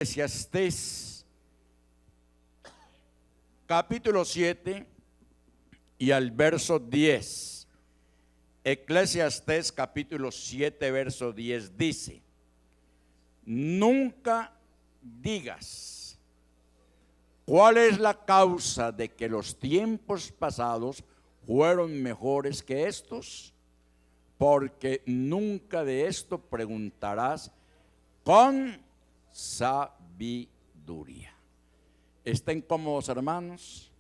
Eclesiastés capítulo 7 y al verso 10. Eclesiastés capítulo 7 verso 10 dice: nunca digas cuál es la causa de que los tiempos pasados fueron mejores que estos, porque nunca de esto preguntarás con sabiduría. Estén cómodos, hermanos.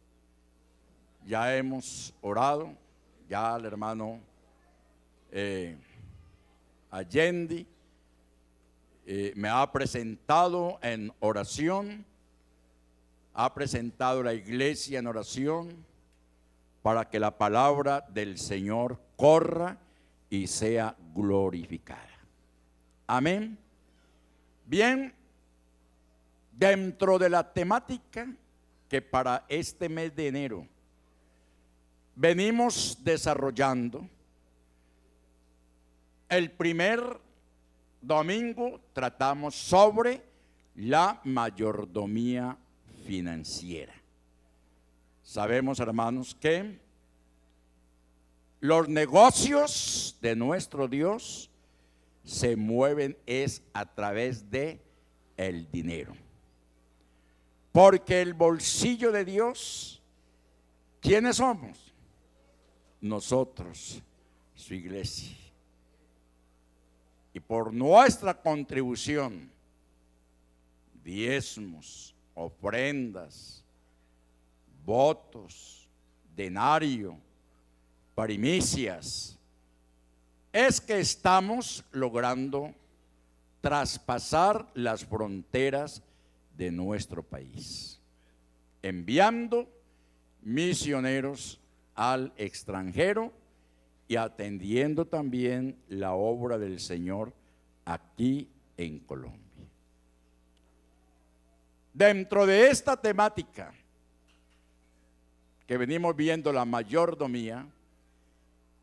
Ya hemos orado. Ya el hermano Allende me ha presentado en oración, ha presentado la iglesia en oración para que la palabra del Señor corra y sea glorificada. Amén. Bien, dentro de la temática que para este mes de enero venimos desarrollando, el primer domingo tratamos sobre la mayordomía financiera. Sabemos, hermanos, que los negocios de nuestro Dios se mueven es a través de el dinero. Porque el bolsillo de Dios, ¿quiénes somos? Nosotros, su iglesia. Y por nuestra contribución, diezmos, ofrendas, votos, denario, primicias, es que estamos logrando traspasar las fronteras de nuestro país, enviando misioneros al extranjero y atendiendo también la obra del Señor aquí en Colombia. Dentro de esta temática que venimos viendo, la mayordomía,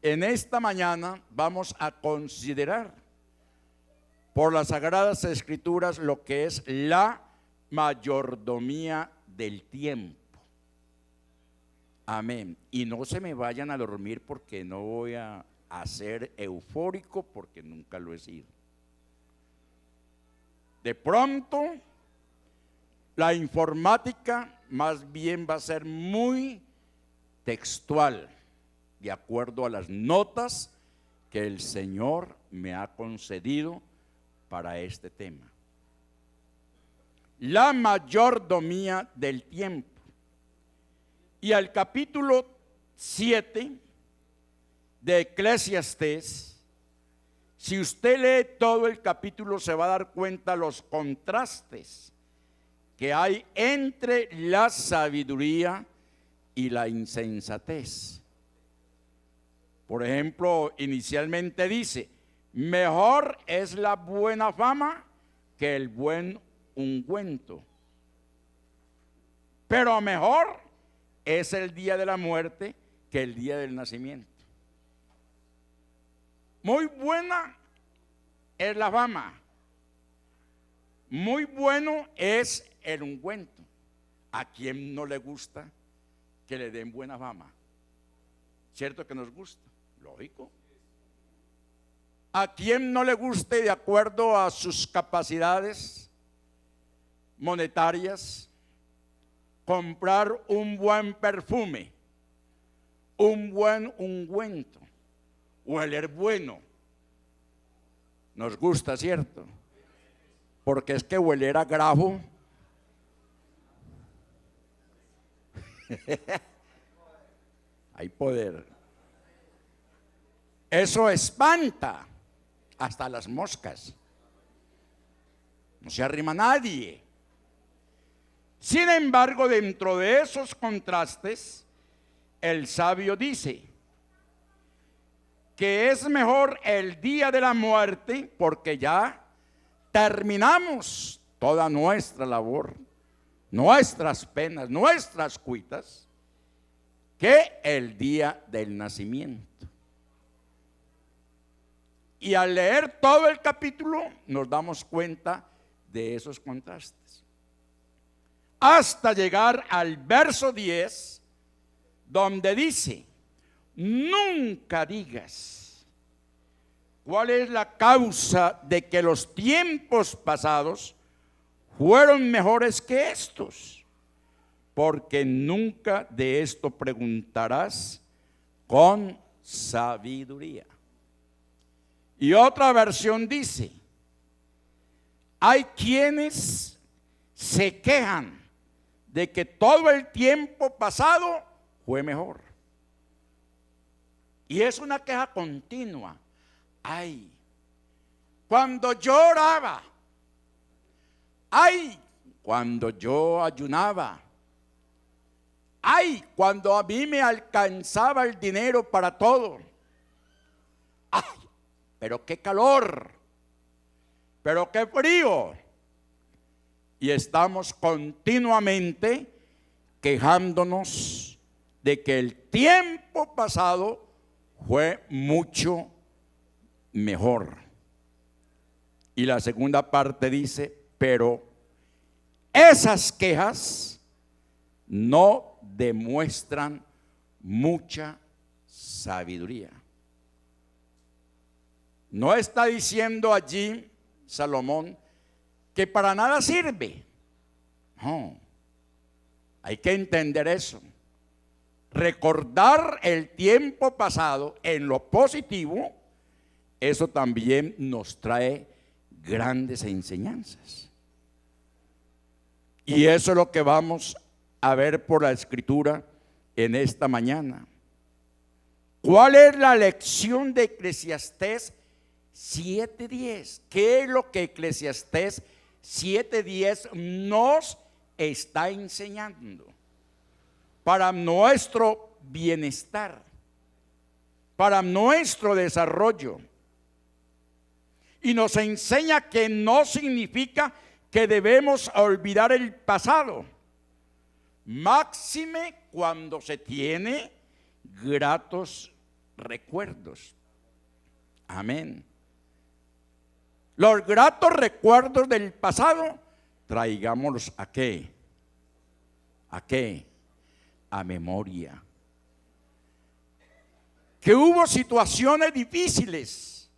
en esta mañana vamos a considerar por las Sagradas Escrituras lo que es la mayordomía del tiempo. Amén. Y no se me vayan a dormir porque no voy a ser eufórico, porque nunca lo he sido. De pronto, la informática más bien va a ser muy textual, de acuerdo a las notas que el Señor me ha concedido para este tema. La mayordomía del tiempo. Y al capítulo 7 de Eclesiastés, si usted lee todo el capítulo, se va a dar cuenta los contrastes que hay entre la sabiduría y la insensatez. Por ejemplo, inicialmente dice: mejor es la buena fama que el buen ungüento, pero mejor es el día de la muerte que el día del nacimiento. Muy buena es la fama, muy bueno es el ungüento. ¿A quién no le gusta que le den buena fama? ¿Cierto que nos gusta? Lógico. ¿A quién no le guste, de acuerdo a sus capacidades monetarias, comprar un buen perfume, un buen ungüento, hueler bueno? Nos gusta, ¿cierto? Porque es que hueler a grafo hay poder. Eso espanta hasta las moscas. No se arrima nadie. Sin embargo, dentro de esos contrastes, el sabio dice que es mejor el día de la muerte, porque ya terminamos toda nuestra labor, nuestras penas, nuestras cuitas, que el día del nacimiento. Y al leer todo el capítulo nos damos cuenta de esos contrastes. Hasta llegar al verso 10, donde dice: nunca digas cuál es la causa de que los tiempos pasados fueron mejores que estos, porque nunca de esto preguntarás con sabiduría. Y otra versión dice: hay quienes se quejan de que todo el tiempo pasado fue mejor. Y es una queja continua. Ay, cuando yo oraba, ay, cuando yo ayunaba, ay, cuando a mí me alcanzaba el dinero para todo. Ay, pero qué calor, pero qué frío. Y estamos continuamente quejándonos de que el tiempo pasado fue mucho mejor. Y la segunda parte dice: pero esas quejas no demuestran mucha sabiduría. No está diciendo allí Salomón que para nada sirve. No, hay que entender eso. Recordar el tiempo pasado en lo positivo, eso también nos trae grandes enseñanzas. Y eso es lo que vamos a ver por la Escritura en esta mañana. ¿Cuál es la lección de Eclesiastés 7:10? ¿Qué es lo que Eclesiastés 7:10 nos está enseñando para nuestro bienestar, para nuestro desarrollo? Y nos enseña que no significa que debemos olvidar el pasado, máxime cuando se tiene gratos recuerdos. Amén. Los gratos recuerdos del pasado, traigámoslos ¿a qué? ¿A qué? A memoria. Que hubo situaciones difíciles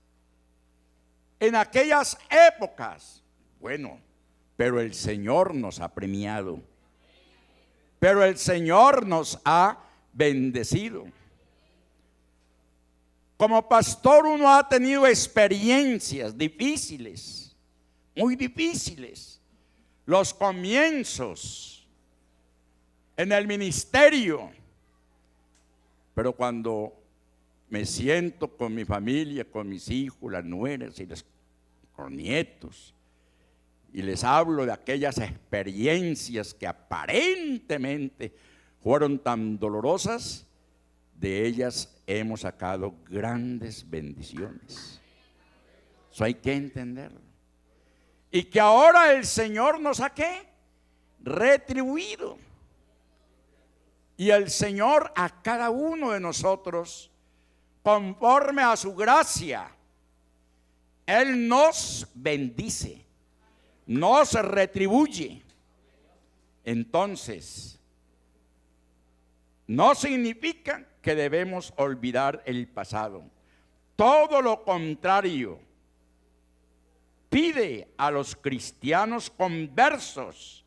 en aquellas épocas. Bueno, pero el Señor nos ha premiado. Pero el Señor nos ha bendecido. Como pastor uno ha tenido experiencias difíciles, muy difíciles. Los comienzos en el ministerio. Pero cuando me siento con mi familia, con mis hijos, las nueras y los nietos, y les hablo de aquellas experiencias que aparentemente fueron tan dolorosas, de ellas hemos sacado grandes bendiciones. Eso hay que entenderlo. Y que ahora el Señor nos ha ¿qué? Retribuido. Y el Señor a cada uno de nosotros, conforme a su gracia, Él nos bendice, nos retribuye. Entonces, no significa que debemos olvidar el pasado. Todo lo contrario, pide a los cristianos conversos,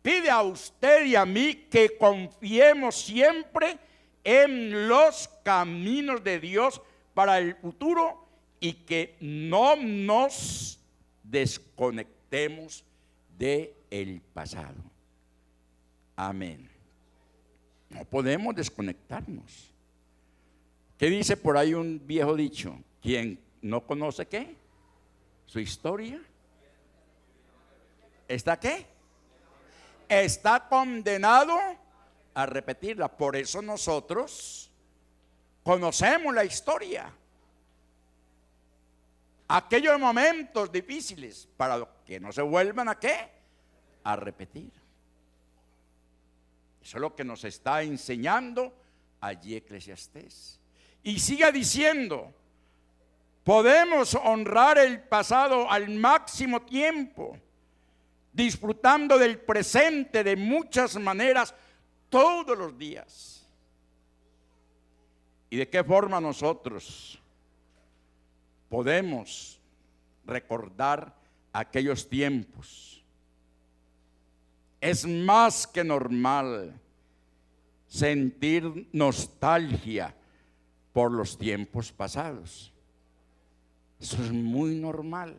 pide a usted y a mí que confiemos siempre en los caminos de Dios para el futuro y que no nos desconectemos del pasado. Amén. No podemos desconectarnos. ¿Qué dice por ahí un viejo dicho? Quien no conoce ¿qué? Su historia. ¿Está qué? Está condenado a repetirla. Por eso nosotros conocemos la historia. Aquellos momentos difíciles para que no se vuelvan ¿a qué? A repetir. Eso es lo que nos está enseñando allí Eclesiastés. Y sigue diciendo, podemos honrar el pasado al máximo tiempo, disfrutando del presente de muchas maneras todos los días. ¿Y de qué forma nosotros podemos recordar aquellos tiempos? Es más que normal sentir nostalgia por los tiempos pasados. Eso es muy normal.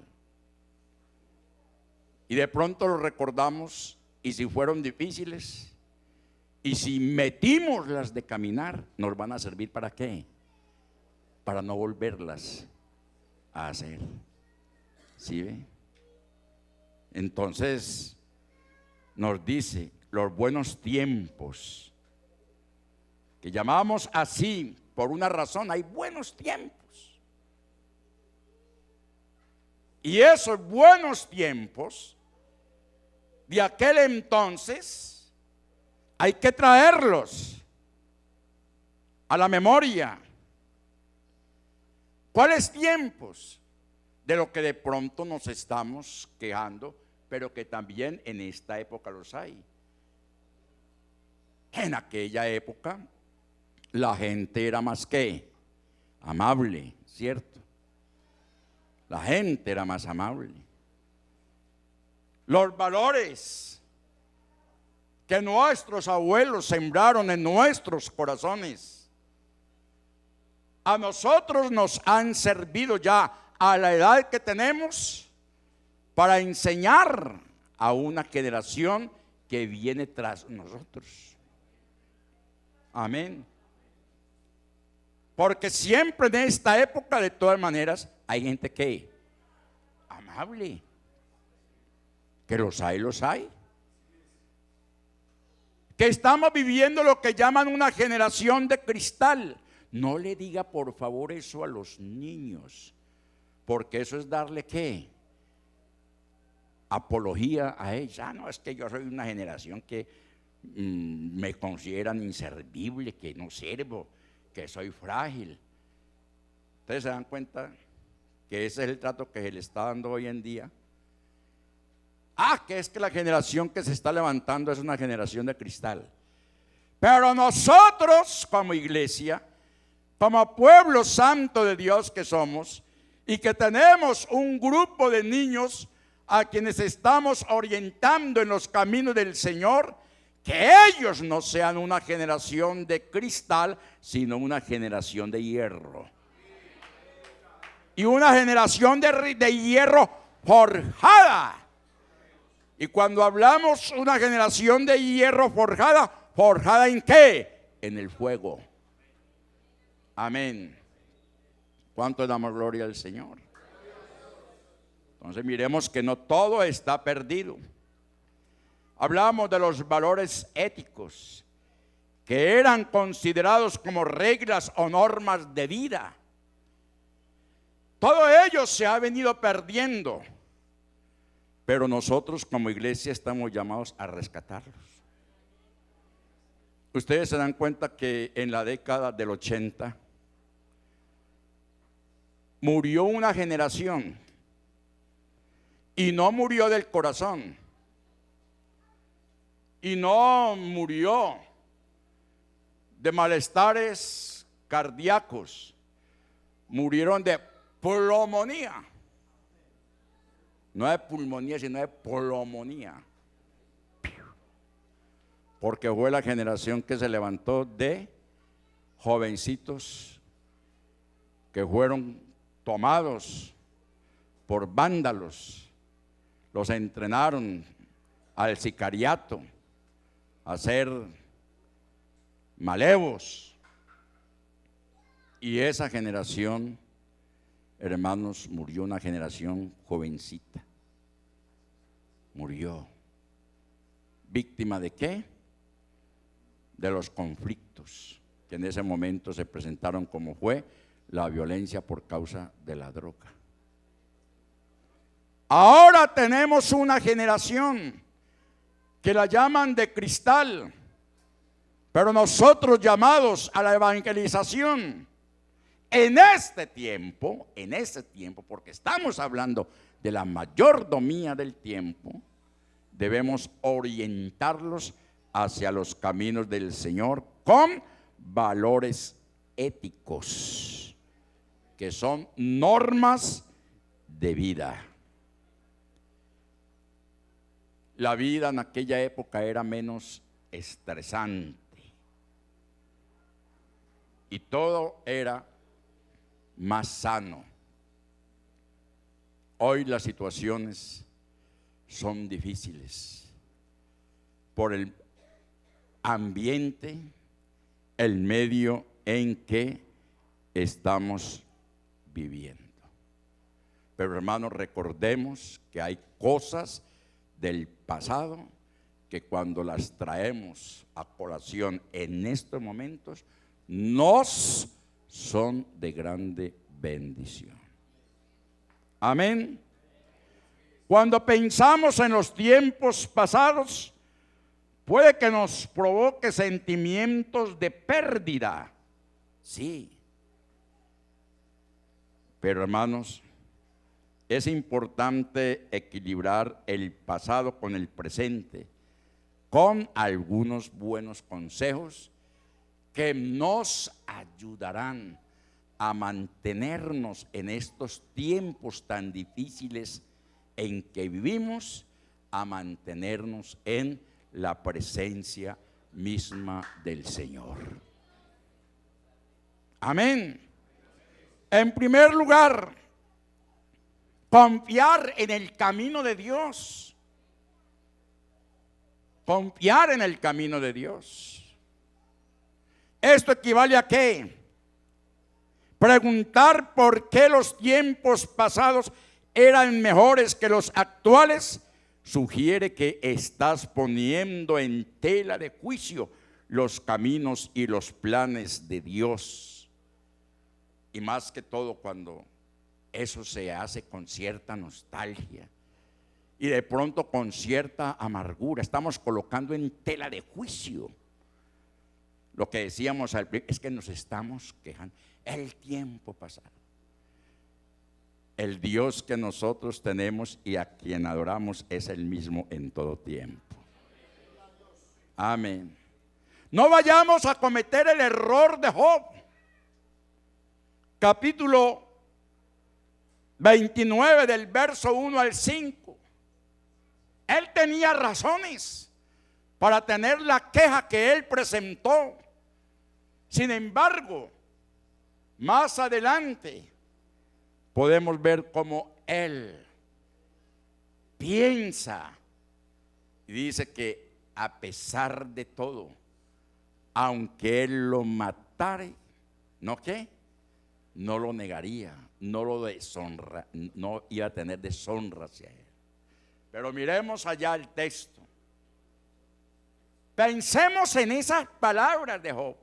Y de pronto lo recordamos, y si fueron difíciles, y si metimos las de caminar, nos van a servir ¿para qué? Para no volverlas a hacer. ¿Sí ve? Entonces nos dice los buenos tiempos, que llamamos así por una razón. Hay buenos tiempos, y esos buenos tiempos de aquel entonces hay que traerlos a la memoria. ¿Cuáles tiempos? De lo que de pronto nos estamos quejando, pero que también en esta época los hay. En aquella época la gente era más que amable, ¿cierto? La gente era más amable. Los valores que nuestros abuelos sembraron en nuestros corazones, a nosotros nos han servido ya a la edad que tenemos para enseñar a una generación que viene tras nosotros. Amén. Porque siempre en esta época, de todas maneras, hay gente que amable, que los hay, que estamos viviendo lo que llaman una generación de cristal. No le diga por favor eso a los niños, porque eso es darle ¿qué? Apología a ellos. No, es que yo soy una generación que me consideran inservible, que no sirvo, que soy frágil. Ustedes se dan cuenta que ese es el trato que se le está dando hoy en día. Que es que la generación que se está levantando es una generación de cristal. Pero nosotros como iglesia, como pueblo santo de Dios que somos, y que tenemos un grupo de niños a quienes estamos orientando en los caminos del Señor, que ellos no sean una generación de cristal, sino una generación de hierro. Y una generación de hierro forjada. Y cuando hablamos una generación de hierro forjada, ¿forjada en qué? En el fuego. Amén. ¿Cuánto damos gloria al Señor? Entonces miremos que no todo está perdido. Hablamos de los valores éticos que eran considerados como reglas o normas de vida. Todo ello se ha venido perdiendo, pero nosotros como iglesia estamos llamados a rescatarlos. Ustedes se dan cuenta que en la década del 80 murió una generación, y no murió del corazón, y no murió de malestares cardíacos, murieron de pulmonía. No de pulmonía, sino de pulmonía. Porque fue la generación que se levantó de jovencitos que fueron tomados por vándalos, los entrenaron al sicariato, a ser malevos. Y esa generación, hermanos, murió, una generación jovencita. Murió. ¿Víctima de qué? De los conflictos que en ese momento se presentaron, como fue la violencia por causa de la droga. Ahora tenemos una generación que la llaman de cristal, pero nosotros llamados a la evangelización en este tiempo, porque estamos hablando de la mayordomía del tiempo, debemos orientarlos hacia los caminos del Señor con valores éticos, que son normas de vida. La vida en aquella época era menos estresante y todo era más sano. Hoy las situaciones son difíciles por el ambiente, el medio en que estamos viviendo. Pero hermanos, recordemos que hay cosas del pasado que cuando las traemos a colación en estos momentos nos son de grande bendición. Amén. Cuando pensamos en los tiempos pasados, puede que nos provoque sentimientos de pérdida. Sí. Pero hermanos, es importante equilibrar el pasado con el presente, con algunos buenos consejos que nos ayudarán a mantenernos en estos tiempos tan difíciles en que vivimos, a mantenernos en la presencia misma del Señor. Amén. En primer lugar, confiar en el camino de Dios. Confiar en el camino de Dios. ¿Esto equivale a qué? Preguntar por qué los tiempos pasados eran mejores que los actuales sugiere que estás poniendo en tela de juicio los caminos y los planes de Dios. Y más que todo cuando eso se hace con cierta nostalgia y de pronto con cierta amargura, estamos colocando en tela de juicio lo que decíamos al principio, es que nos estamos quejando. El tiempo pasado. El Dios que nosotros tenemos y a quien adoramos es el mismo en todo tiempo. Amén. No vayamos a cometer el error de Job. Capítulo 29 del verso 1 al 5. Él tenía razones para tener la queja que él presentó. Sin embargo, más adelante podemos ver cómo él piensa y dice que a pesar de todo, aunque él lo matare, ¿no qué? No lo negaría, no lo deshonra, no iba a tener deshonra hacia él. Pero miremos allá el texto. Pensemos en esas palabras de Job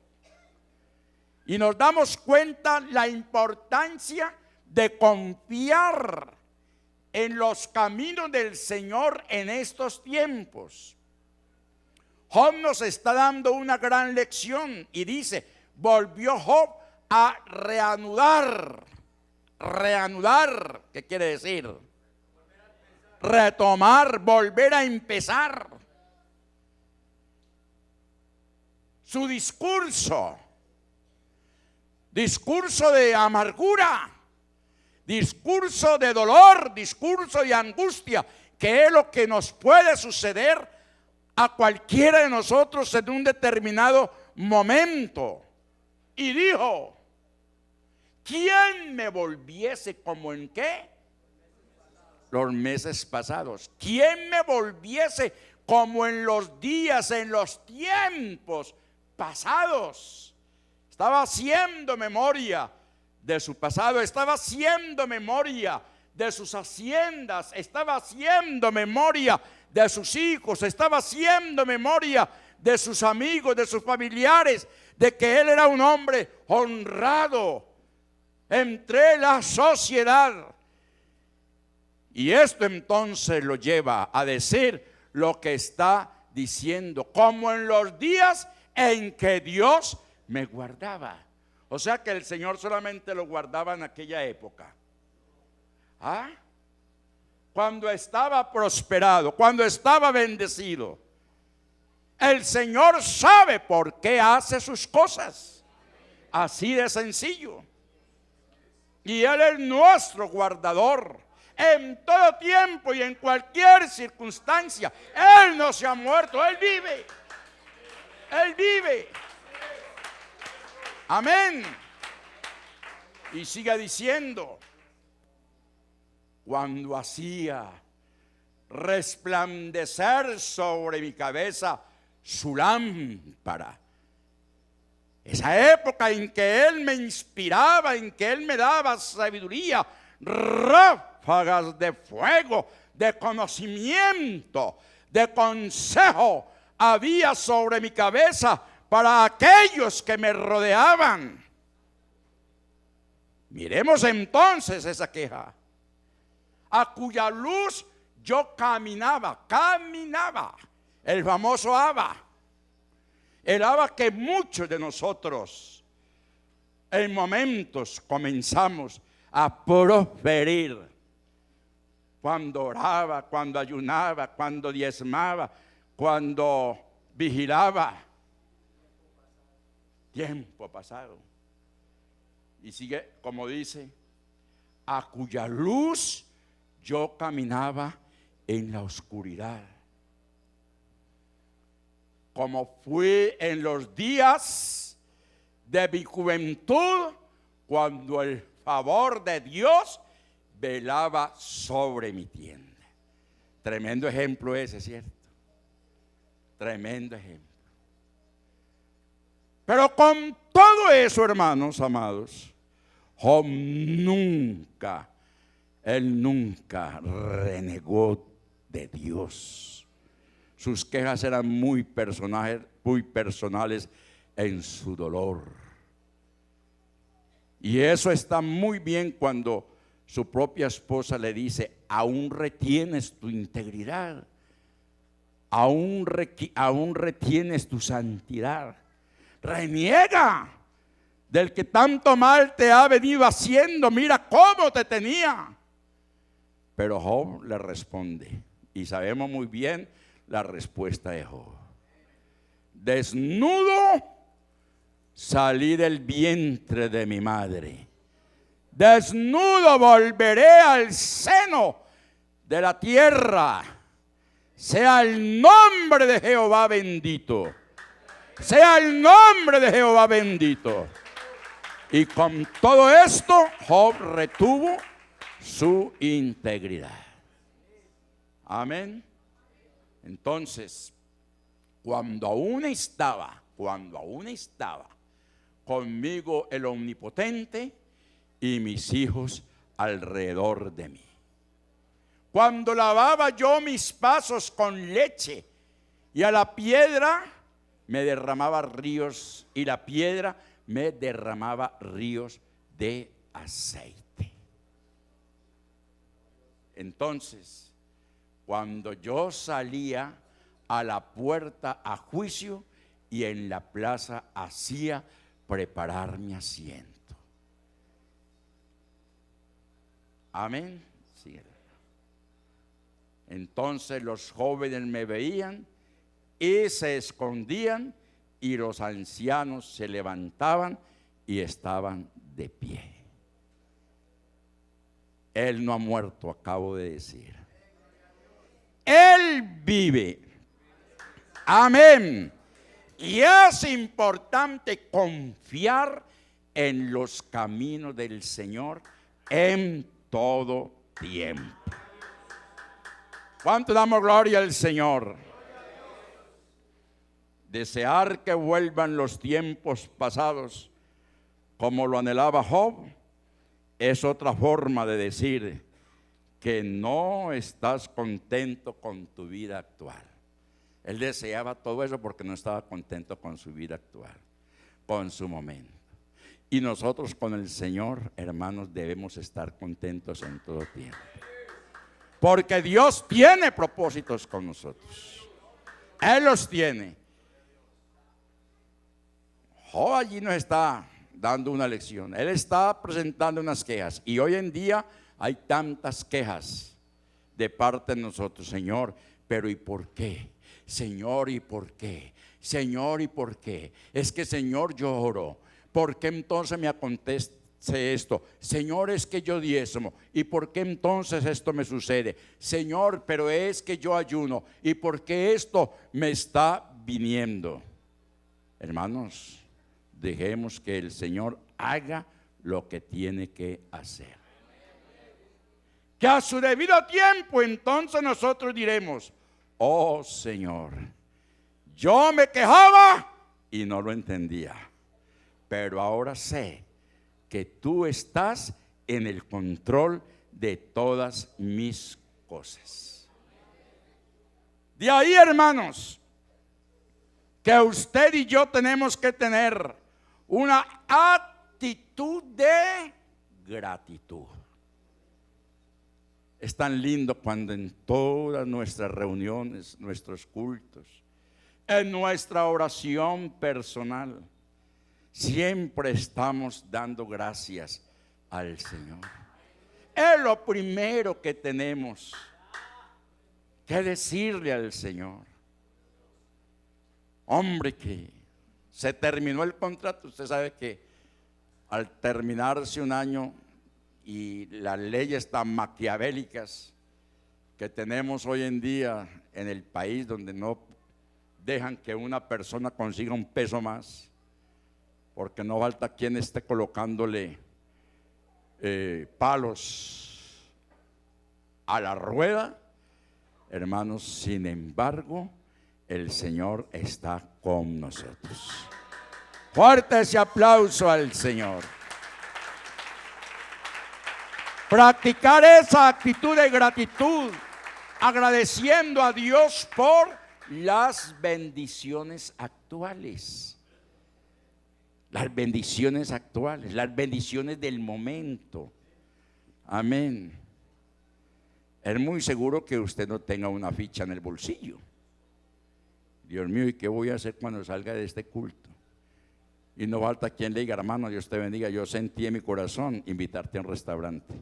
y nos damos cuenta la importancia de confiar en los caminos del Señor en estos tiempos. Job nos está dando una gran lección y dice, volvió Job a reanudar. Reanudar, ¿qué quiere decir? Retomar, volver a empezar su discurso de amargura, discurso de dolor, discurso de angustia, que es lo que nos puede suceder a cualquiera de nosotros en un determinado momento. Y dijo, ¿quién me volviese como en qué? Los meses pasados. ¿Quién me volviese como en los días, en los tiempos pasados? Estaba haciendo memoria de su pasado, estaba haciendo memoria de sus haciendas, estaba haciendo memoria de sus hijos, estaba haciendo memoria de sus amigos, de sus familiares, de que él era un hombre honrado entre la sociedad. Y esto entonces lo lleva a decir lo que está diciendo, como en los días en que Dios me guardaba. O sea que el Señor solamente lo guardaba en aquella época. ¿Ah? cuando estaba prosperado, cuando estaba bendecido. El Señor sabe por qué hace sus cosas. Así de sencillo. Y Él es nuestro guardador. En todo tiempo y en cualquier circunstancia. Él no se ha muerto, Él vive. Él vive. Amén. Y sigue diciendo, cuando hacía resplandecer sobre mi cabeza su lámpara. Esa época en que Él me inspiraba, en que Él me daba sabiduría, ráfagas de fuego, de conocimiento, de consejo, había sobre mi cabeza para aquellos que me rodeaban. Miremos entonces esa queja, a cuya luz yo caminaba, el famoso Abba, el Abba que muchos de nosotros en momentos comenzamos a proferir, cuando oraba, cuando ayunaba, cuando diezmaba, cuando vigilaba. Tiempo pasado. Y sigue como dice, a cuya luz yo caminaba en la oscuridad. Como fui en los días de mi juventud, cuando el favor de Dios velaba sobre mi tienda. Tremendo ejemplo ese, ¿cierto? Tremendo ejemplo. Pero con todo eso, hermanos amados, Job nunca renegó de Dios. Sus quejas eran muy personales en su dolor. Y eso está muy bien cuando su propia esposa le dice, aún retienes tu integridad, aún retienes tu santidad. Reniega del que tanto mal te ha venido haciendo, mira cómo te tenía. Pero Job le responde, y sabemos muy bien la respuesta de Job. Desnudo salí del vientre de mi madre, desnudo volveré al seno de la tierra. Sea el nombre de Jehová bendito. Sea el nombre de Jehová bendito. Y con todo esto, Job retuvo su integridad. Amén. Entonces, cuando aún estaba conmigo el Omnipotente y mis hijos alrededor de mí, cuando lavaba yo mis pasos con leche y a la piedra me derramaba ríos, y la piedra me derramaba ríos de aceite. Entonces, cuando yo salía a la puerta a juicio y en la plaza hacía preparar mi asiento. Amén. Sí. Entonces los jóvenes me veían y se escondían, y los ancianos se levantaban y estaban de pie. Él no ha muerto, acabo de decir. Él vive. Amén. Y es importante confiar en los caminos del Señor en todo tiempo. ¿Cuánto damos gloria al Señor? Desear que vuelvan los tiempos pasados como lo anhelaba Job es otra forma de decir que no estás contento con tu vida actual. Él deseaba todo eso porque no estaba contento con su vida actual, con su momento. Y nosotros con el Señor, hermanos, debemos estar contentos en todo tiempo, porque Dios tiene propósitos con nosotros. Él los tiene. Job allí nos está dando una lección. Él está presentando unas quejas. Y hoy en día hay tantas quejas. de parte de nosotros, Señor, pero ¿y por qué? Señor, ¿y por qué? Señor, ¿y por qué? Es que, Señor, yo oro. ¿Por qué entonces me acontece esto? Señor, es que yo diezmo. ¿Y por qué entonces esto me sucede? Señor, pero es que yo ayuno. ¿Y por qué esto me está viniendo? Hermanos, dejemos que el Señor haga lo que tiene que hacer. Que a su debido tiempo entonces nosotros diremos: oh Señor, yo me quejaba y no lo entendía, pero ahora sé que tú estás en el control de todas mis cosas. De ahí, hermanos, que usted y yo tenemos que tener una actitud de gratitud. Es tan lindo cuando en todas nuestras reuniones, nuestros cultos, en nuestra oración personal, siempre estamos dando gracias al Señor. Es lo primero que tenemos que decirle al Señor. Hombre, que se terminó el contrato. Usted sabe que al terminarse un año y las leyes tan maquiavélicas que tenemos hoy en día en el país, donde no dejan que una persona consiga un peso más, porque no falta quien esté colocándole palos a la rueda. Hermanos, sin embargo, el Señor está con nosotros. Fuerte ese aplauso al Señor. Practicar esa actitud de gratitud, agradeciendo a Dios por las bendiciones actuales. Las bendiciones actuales, las bendiciones del momento. Amén. Es muy seguro que usted no tenga una ficha en el bolsillo. Dios mío, ¿y qué voy a hacer cuando salga de este culto? Y no falta quien le diga: hermano, Dios te bendiga, yo sentí en mi corazón invitarte a un restaurante.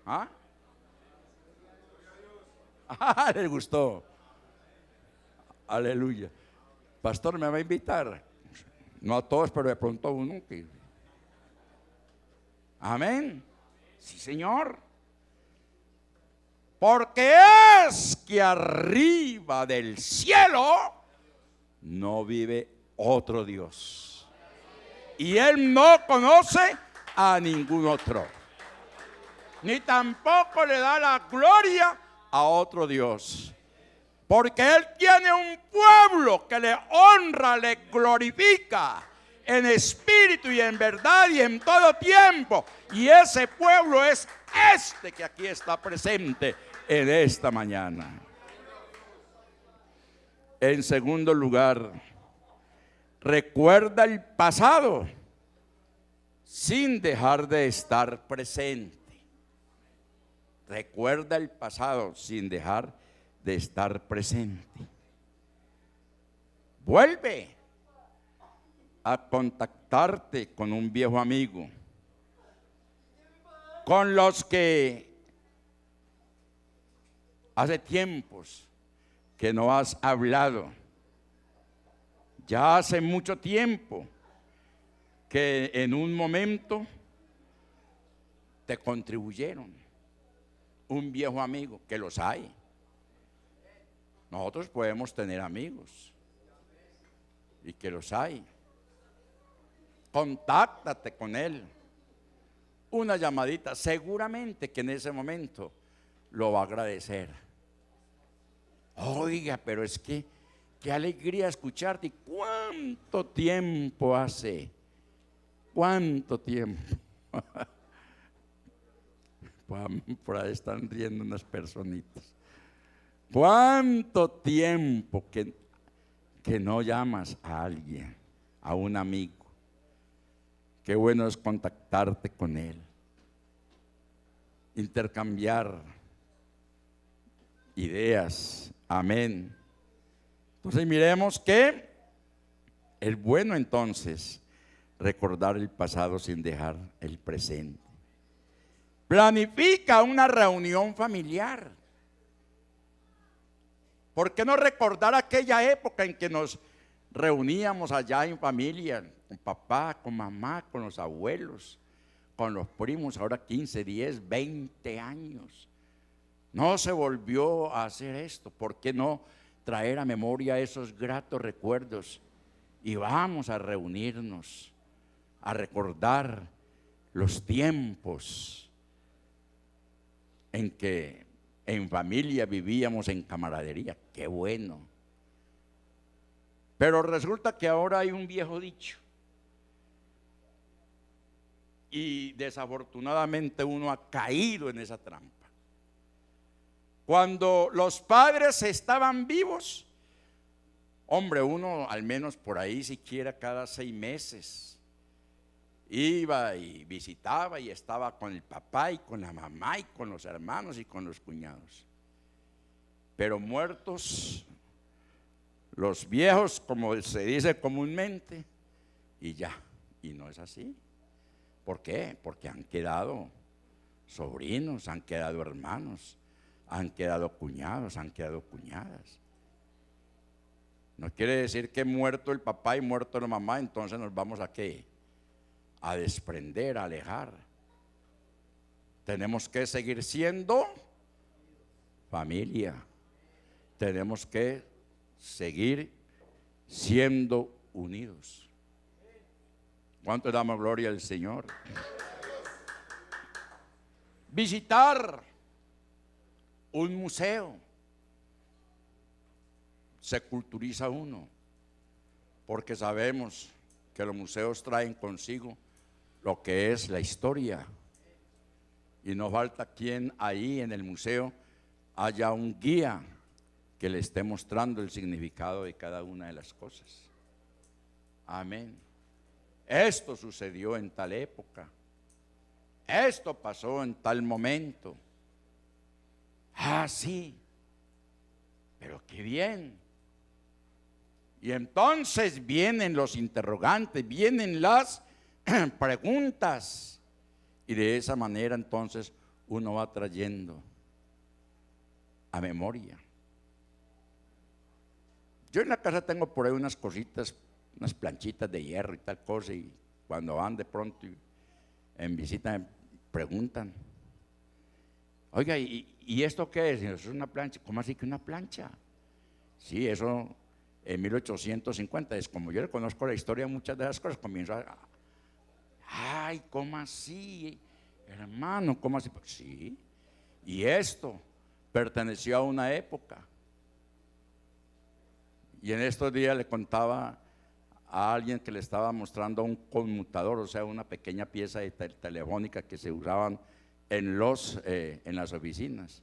¿Ah? Ah, les gustó. Aleluya. Pastor, ¿me va a invitar? No a todos, pero de pronto a uno que... Amén. Sí, Señor. Porque es que arriba del cielo no vive otro Dios, y Él no conoce a ningún otro, ni tampoco le da la gloria a otro Dios, porque Él tiene un pueblo que le honra, le glorifica en espíritu y en verdad y en todo tiempo, y ese pueblo es este que aquí está presente en esta mañana. En segundo lugar, recuerda el pasado sin dejar de estar presente. Recuerda el pasado sin dejar de estar presente. Vuelve a contactarte con un viejo amigo, con los que hace tiempos que no has hablado. Ya hace mucho tiempo que en un momento te contribuyeron. Un viejo amigo, que los hay. Nosotros podemos tener amigos, y que los hay. Contáctate con él. Una llamadita, seguramente que en ese momento lo va a agradecer. Oiga, pero es que qué alegría escucharte. ¿Y cuánto tiempo hace? ¿Cuánto tiempo? Por ahí están riendo unas personitas. ¿Cuánto tiempo que no llamas a alguien, a un amigo? Qué bueno es contactarte con él, intercambiar ideas. Amén. Entonces miremos que es bueno entonces recordar el pasado sin dejar el presente. Planifica una reunión familiar. ¿Por qué no recordar aquella época en que nos reuníamos allá en familia, con papá, con mamá, con los abuelos, con los primos, ahora 15, 10, 20 años? No se volvió a hacer esto. ¿Por qué no traer a memoria esos gratos recuerdos? Y vamos a reunirnos, a recordar los tiempos en que en familia vivíamos en camaradería. ¡Qué bueno! Pero resulta que ahora hay un viejo dicho, y desafortunadamente uno ha caído en esa trampa. Cuando los padres estaban vivos, hombre, uno al menos por ahí siquiera cada 6 meses iba y visitaba y estaba con el papá y con la mamá y con los hermanos y con los cuñados. Pero muertos los viejos, como se dice comúnmente, y ya. Y no es así. ¿Por qué? Porque han quedado sobrinos, han quedado hermanos, han quedado cuñados, han quedado cuñadas. No quiere decir que muerto el papá y muerto la mamá, entonces nos vamos a ¿qué? A desprender, a alejar. Tenemos que seguir siendo familia. Tenemos que seguir siendo unidos. ¿Cuánto damos gloria al Señor? Visitar un museo se culturiza uno, porque sabemos que los museos traen consigo lo que es la historia, y no falta quien ahí en el museo haya un guía que le esté mostrando el significado de cada una de las cosas. Amén. Esto sucedió en tal época, esto pasó en tal momento. Ah, sí, pero qué bien. Y entonces vienen los interrogantes, vienen las preguntas, y de esa manera entonces uno va trayendo a memoria. Yo en la casa tengo por ahí unas cositas, unas planchitas de hierro y tal cosa, y cuando van de pronto en visita me preguntan: oiga, ¿y esto qué es? Eso es una plancha. ¿Cómo así que una plancha? Sí, eso en 1850, es como yo le conozco la historia de muchas de esas cosas, comienzo a, ay, ¿cómo así, hermano? ¿Cómo así? Pues sí, y esto perteneció a una época. Y en estos días le contaba a alguien que le estaba mostrando un conmutador, o sea, una pequeña pieza de telefónica que se usaban en las oficinas.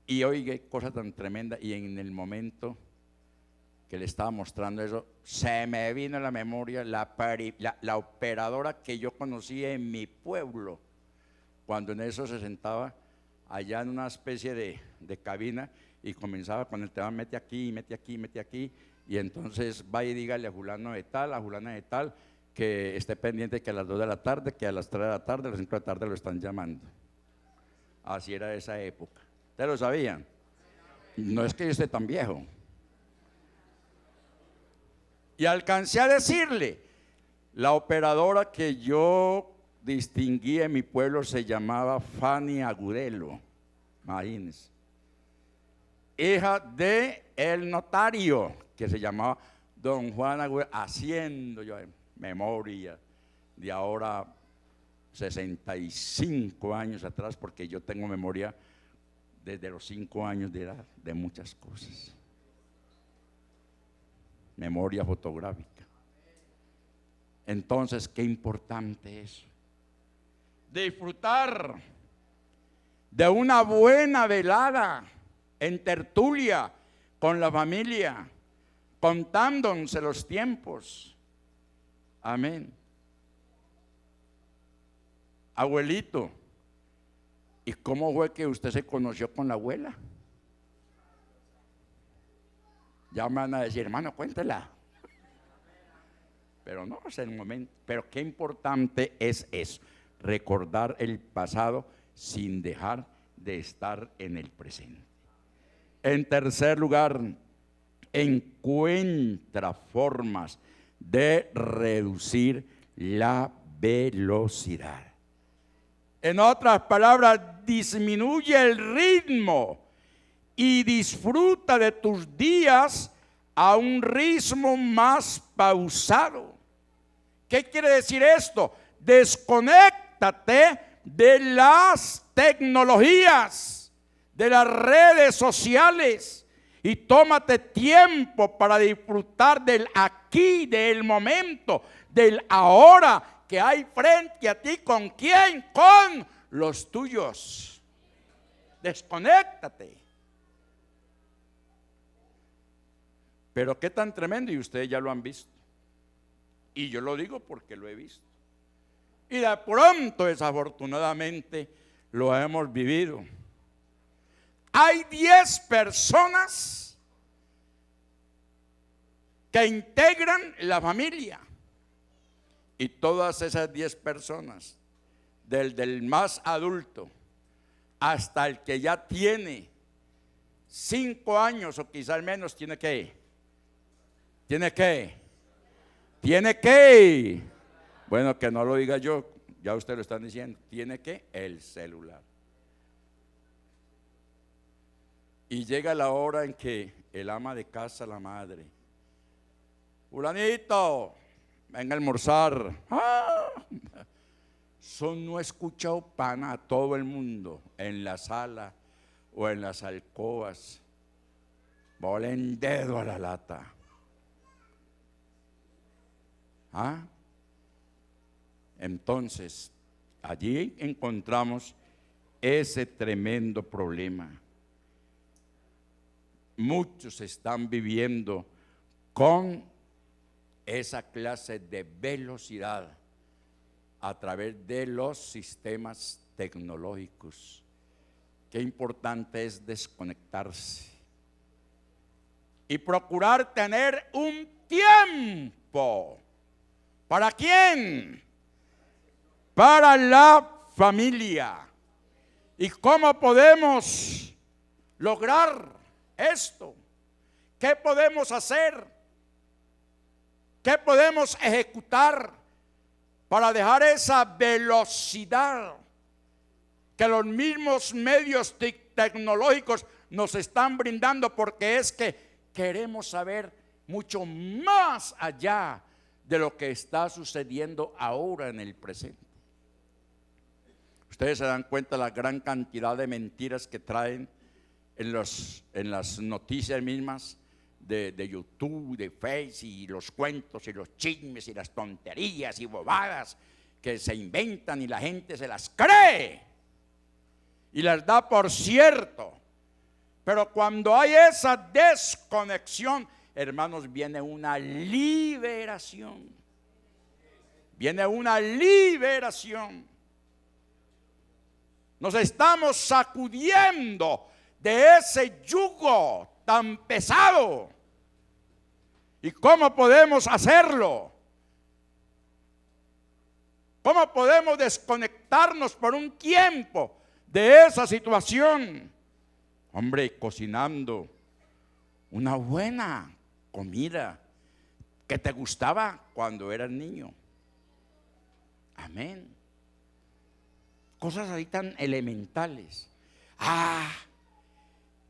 Y oiga, cosa tan tremenda, y en el momento que le estaba mostrando eso, se me vino a la memoria la operadora que yo conocí en mi pueblo, cuando en eso se sentaba allá en una especie de cabina y comenzaba con el tema: mete aquí, mete aquí, mete aquí, y entonces va y dígale a fulano de tal, a fulana de tal, que esté pendiente que a las 2 de la tarde, que a las 3 de la tarde, a las 5 de la tarde lo están llamando. Así era esa época. ¿Ustedes lo sabían? No es que yo esté tan viejo. Y alcancé a decirle: la operadora que yo distinguí en mi pueblo se llamaba Fanny Agudelo, imagínense, hija de el notario que se llamaba don Juan Agudelo, haciendo yo memoria de ahora 65 años atrás, porque yo tengo memoria desde los 5 años de edad de muchas cosas. Memoria fotográfica. Entonces, qué importante es disfrutar de una buena velada en tertulia con la familia, contándose los tiempos. Amén. Abuelito, ¿y cómo fue que usted se conoció con la abuela? Ya me van a decir: hermano, cuéntela. Pero no, es el momento. Pero qué importante es eso, recordar el pasado sin dejar de estar en el presente. En tercer lugar, encuentra formas de reducir la velocidad. En otras palabras, disminuye el ritmo y disfruta de tus días a un ritmo más pausado. ¿Qué quiere decir esto? Desconéctate de las tecnologías, de las redes sociales, y tómate tiempo para disfrutar del aquí, del momento, del ahora que hay frente a ti. ¿Con quién? Con los tuyos. Desconéctate. Pero qué tan tremendo, y ustedes ya lo han visto. Y yo lo digo porque lo he visto. Y de pronto, desafortunadamente, lo hemos vivido. Hay 10 personas que integran la familia. Y todas esas 10 personas, desde el más adulto hasta el que ya tiene 5 años o quizás menos, tiene que, bueno, que no lo diga yo, ya ustedes lo están diciendo, tiene que el celular. Y llega la hora en que el ama de casa, la madre, fulanito, venga a almorzar. Son no he escuchado pana a todo el mundo en la sala o en las alcobas. Volen dedo a la lata. Entonces, allí encontramos ese tremendo problema. Muchos están viviendo con esa clase de velocidad a través de los sistemas tecnológicos. Qué importante es desconectarse y procurar tener un tiempo. ¿Para quién? Para la familia. ¿Y cómo podemos lograr esto? ¿Qué podemos hacer? ¿Qué podemos ejecutar para dejar esa velocidad que los mismos medios tecnológicos nos están brindando? Porque es que queremos saber mucho más allá de lo que está sucediendo ahora en el presente. Ustedes se dan cuenta de la gran cantidad de mentiras que traen en las noticias mismas de YouTube, de Face, y los cuentos y los chismes y las tonterías y bobadas que se inventan y la gente se las cree y las da por cierto. Pero cuando hay esa desconexión, hermanos, viene una liberación. Viene una liberación. Nos estamos sacudiendo de ese yugo tan pesado. ¿Y cómo podemos hacerlo? ¿Cómo podemos desconectarnos por un tiempo de esa situación? Hombre, cocinando una buena comida que te gustaba cuando eras niño. Amén. Cosas ahí tan elementales.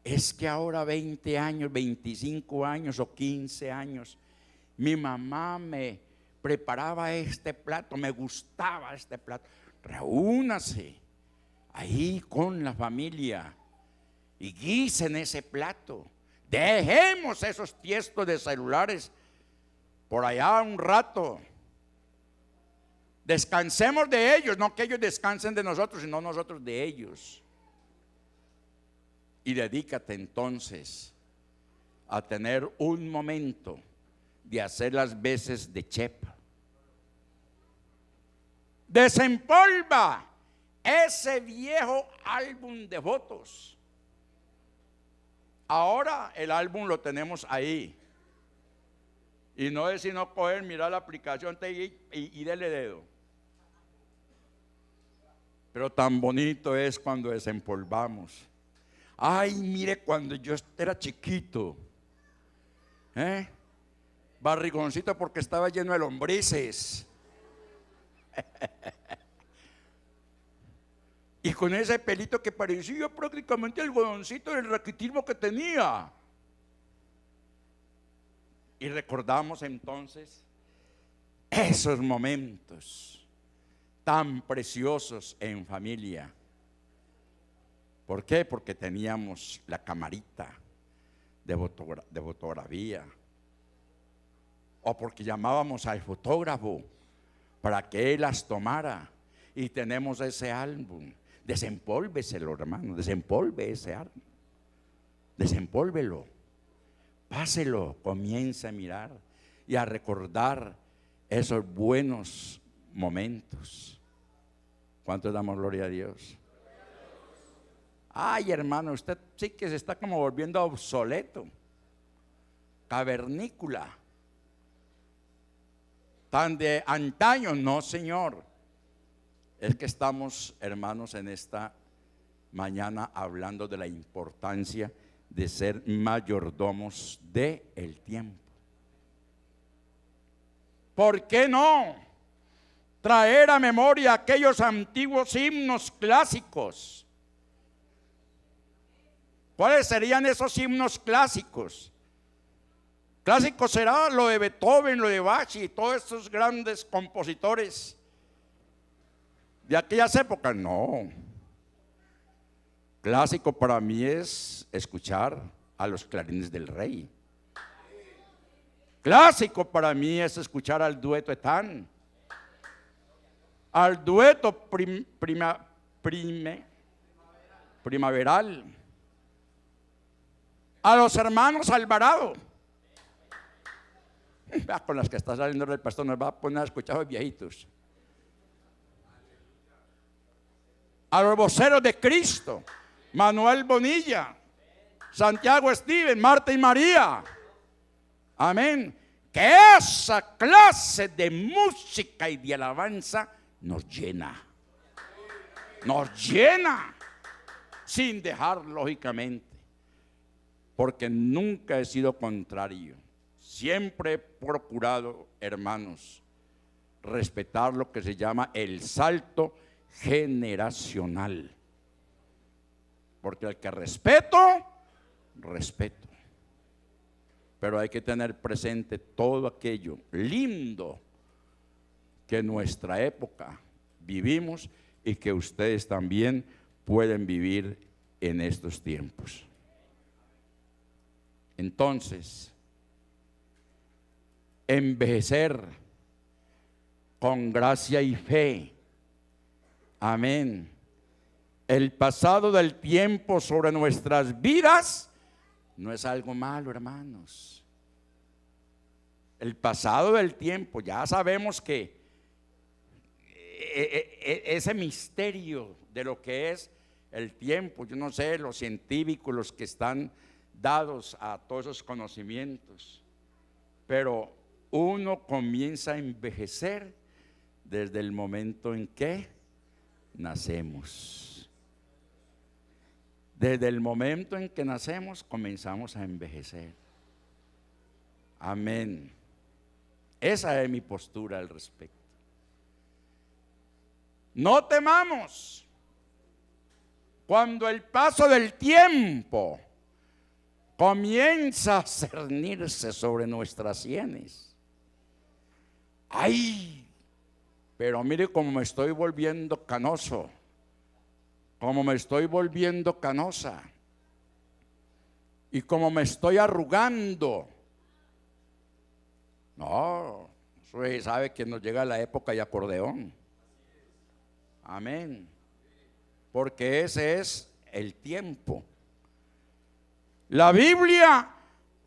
Es que ahora 20 años, 25 años o 15 años, mi mamá me preparaba este plato, me gustaba este plato. Reúnase ahí con la familia y guisen ese plato. Dejemos esos tiestos de celulares por allá un rato. Descansemos de ellos, no que ellos descansen de nosotros, sino nosotros de ellos. Y dedícate entonces a tener un momento de hacer las veces de chef. Desempolva ese viejo álbum de fotos. Ahora el álbum lo tenemos ahí. Y no es sino coger, mirar la aplicación y dele dedo. Pero tan bonito es cuando desempolvamos. Ay, mire cuando yo era chiquito, barrigoncito porque estaba lleno de lombrices. Y con ese pelito que parecía prácticamente algodoncito del raquitismo que tenía. Y recordamos entonces esos momentos tan preciosos en familia. ¿Por qué? Porque teníamos la camarita de fotografía. O porque llamábamos al fotógrafo para que él las tomara. Y tenemos ese álbum. Desempólveselo, hermano. Desempolve ese álbum. Desempólvelo. Páselo. Comienza a mirar y a recordar esos buenos momentos. ¿Cuánto damos gloria a Dios? Ay, hermano, usted sí que se está como volviendo obsoleto, cavernícola, tan de antaño. No, Señor. Es que estamos, hermanos, en esta mañana hablando de la importancia de ser mayordomos del tiempo. ¿Por qué no traer a memoria aquellos antiguos himnos clásicos? ¿Cuáles serían esos himnos clásicos? Clásico será lo de Beethoven, lo de Bach y todos estos grandes compositores de aquellas épocas. No. Clásico para mí es escuchar a los Clarines del Rey. Clásico para mí es escuchar al dueto Etán, al dueto primaveral, a los hermanos Alvarado. Con las que está saliendo el pastor nos va a poner a escuchar a los viejitos. A los voceros de Cristo, Manuel Bonilla, Santiago Steven, Marta y María. Amén. Que esa clase de música y de alabanza nos llena. Nos llena. Sin dejar, lógicamente. Porque nunca he sido contrario. Siempre he procurado, hermanos, respetar lo que se llama el salto generacional. Porque al que respeto, respeto. Pero hay que tener presente todo aquello lindo que en nuestra época vivimos y que ustedes también pueden vivir en estos tiempos. Entonces, envejecer con gracia y fe. Amén. El pasado del tiempo sobre nuestras vidas no es algo malo, hermanos. El pasado del tiempo, ya sabemos que ese misterio de lo que es el tiempo, yo no sé, los científicos, los que están dados a todos esos conocimientos, pero uno comienza a envejecer desde el momento en que nacemos. Desde el momento en que nacemos comenzamos a envejecer. Amén. Esa es mi postura al respecto. No temamos cuando el paso del tiempo comienza a cernirse sobre nuestras sienes. ¡Ay! Pero mire cómo me estoy volviendo canoso, cómo me estoy volviendo canosa y cómo me estoy arrugando. No, usted sabe que nos llega la época de acordeón. Amén. Porque ese es el tiempo. La Biblia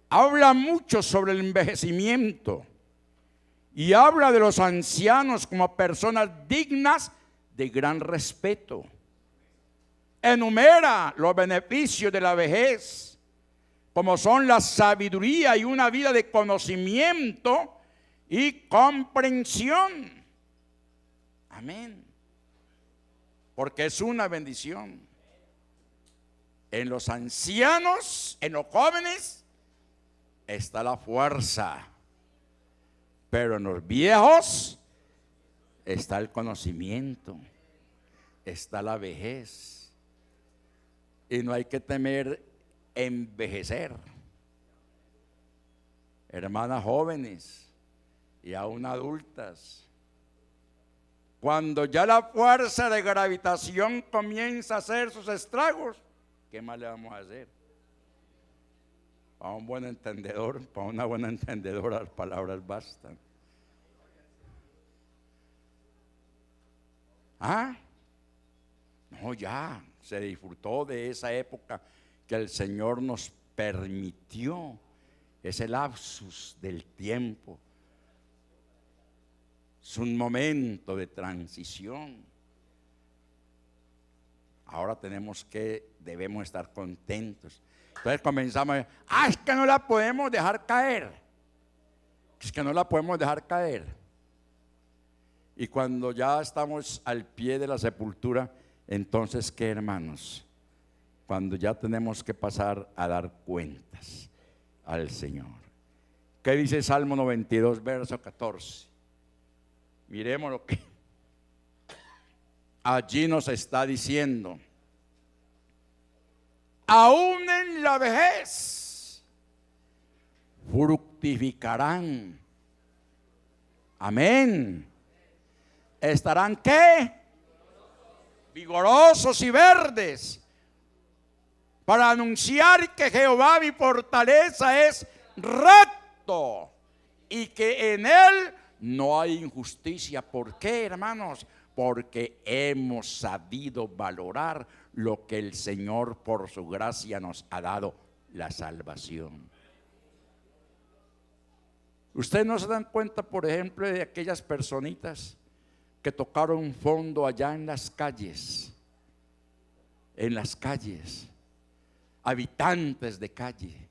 habla mucho sobre el envejecimiento y habla de los ancianos como personas dignas de gran respeto. Enumera los beneficios de la vejez, como son la sabiduría y una vida de conocimiento y comprensión. Amén. porque es una bendición. En los ancianos, en los jóvenes, está la fuerza, pero en los viejos está el conocimiento, está la vejez. Y no hay que temer envejecer. Hermanas jóvenes y aún adultas, cuando ya la fuerza de gravitación comienza a hacer sus estragos, ¿qué más le vamos a hacer? Para un buen entendedor, para una buena entendedora, las palabras bastan. ¿Ah? No, ya se disfrutó de esa época que el Señor nos permitió, ese lapsus del tiempo. Es un momento de transición. Ahora debemos estar contentos. Entonces comenzamos a decir, es que no la podemos dejar caer. Es que no la podemos dejar caer. Y cuando ya estamos al pie de la sepultura, entonces, ¿qué, hermanos? Cuando ya tenemos que pasar a dar cuentas al Señor. ¿Qué dice Salmo 92, verso 14? Miremos lo que allí nos está diciendo. Aún en la vejez fructificarán. Amén. ¿Estarán qué? Vigorosos y verdes, para anunciar que Jehová mi fortaleza es recto y que en él no hay injusticia. ¿Por qué, hermanos? Porque hemos sabido valorar lo que el Señor por su gracia nos ha dado, la salvación. Ustedes no se dan cuenta, por ejemplo, de aquellas personitas que tocaron fondo allá en las calles, habitantes de calle,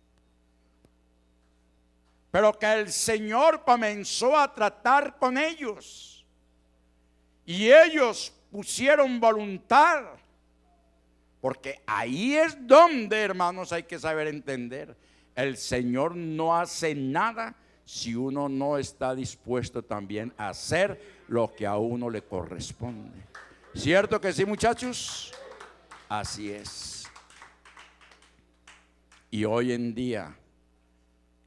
pero que el Señor comenzó a tratar con ellos y ellos pusieron voluntad, porque ahí es donde, hermanos, hay que saber entender, el Señor no hace nada si uno no está dispuesto también a hacer lo que a uno le corresponde. ¿Cierto que sí, muchachos? Así es. Y hoy en día,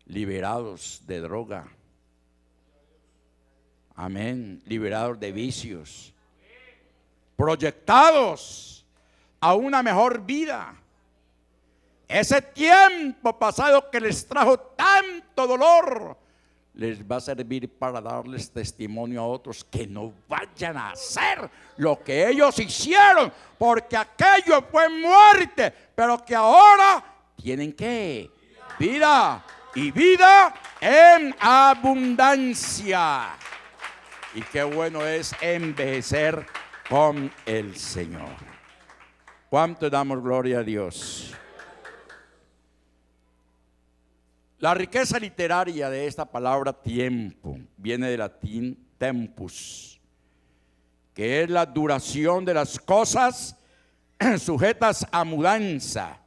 liberados de droga, amén, liberados de vicios, proyectados a una mejor vida. Ese tiempo pasado que les trajo tanto dolor, les va a servir para darles testimonio a otros que no vayan a hacer lo que ellos hicieron, porque aquello fue muerte, pero que ahora tienen que vida, y vida en abundancia. Y qué bueno es envejecer con el Señor. ¿Cuánto damos gloria a Dios? La riqueza literaria de esta palabra tiempo viene del latín tempus, que es la duración de las cosas sujetas a mudanza,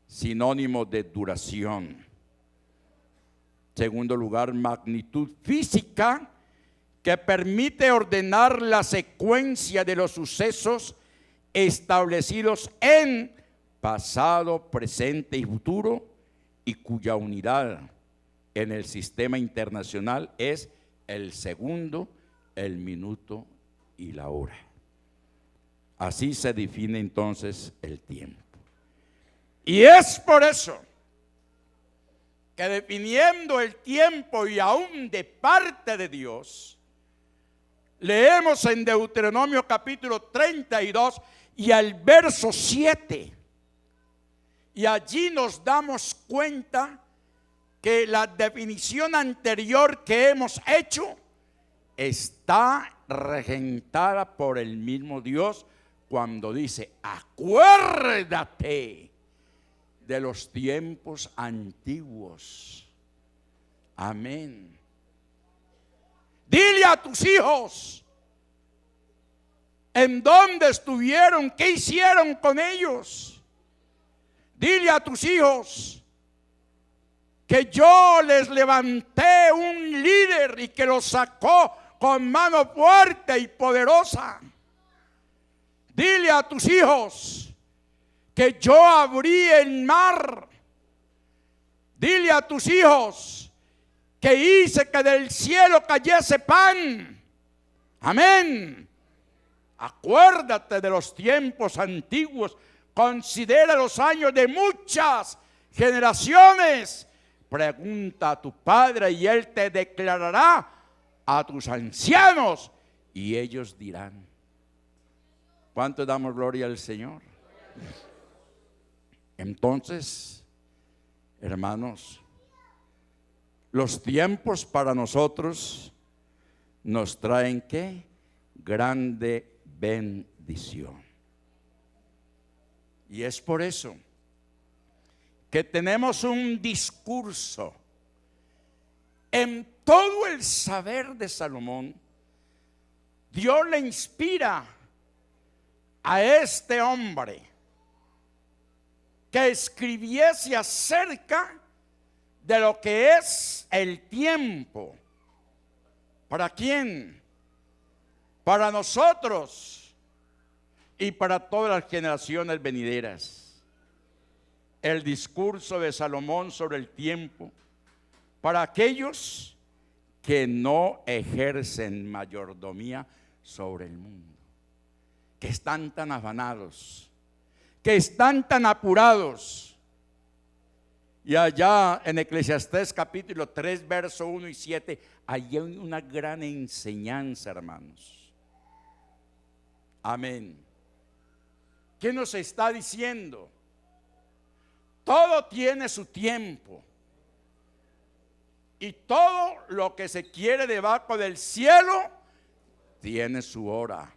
sinónimo de duración. Segundo lugar, magnitud física, que permite ordenar la secuencia de los sucesos establecidos en pasado, presente y futuro, y cuya unidad en el sistema internacional es el segundo, el minuto y la hora. Así se define entonces el tiempo. Y es por eso que definiendo el tiempo y aún de parte de Dios, leemos en Deuteronomio capítulo 32 y al verso 7. Y allí nos damos cuenta que la definición anterior que hemos hecho está regentada por el mismo Dios cuando dice: acuérdate de los tiempos antiguos. Amén. Dile a tus hijos ¿En dónde estuvieron? ¿Qué hicieron con ellos? Dile a tus hijos que yo les levanté un líder y que los sacó con mano fuerte y poderosa. Dile a tus hijos que yo abrí el mar. Dile a tus hijos que hice que del cielo cayese pan. Amén. Acuérdate de los tiempos antiguos. Considera los años de muchas generaciones. Pregunta a tu padre y él te declarará, a tus ancianos y ellos dirán. ¿Cuánto damos gloria al Señor? Entonces, hermanos, los tiempos para nosotros nos traen ¿qué? Grande bendición. Y es por eso que tenemos un discurso en todo el saber de Salomón. Dios le inspira a este hombre que escribiese acerca de lo que es el tiempo. ¿Para quién? Para nosotros y para todas las generaciones venideras. El discurso de Salomón sobre el tiempo para aquellos que no ejercen mayordomía sobre el mundo, que están tan afanados, que están tan apurados. Y allá en Eclesiastés capítulo 3, verso 1 y 7, hay una gran enseñanza, hermanos. Amén. ¿Qué nos está diciendo? Todo tiene su tiempo. Y todo lo que se quiere debajo del cielo tiene su hora.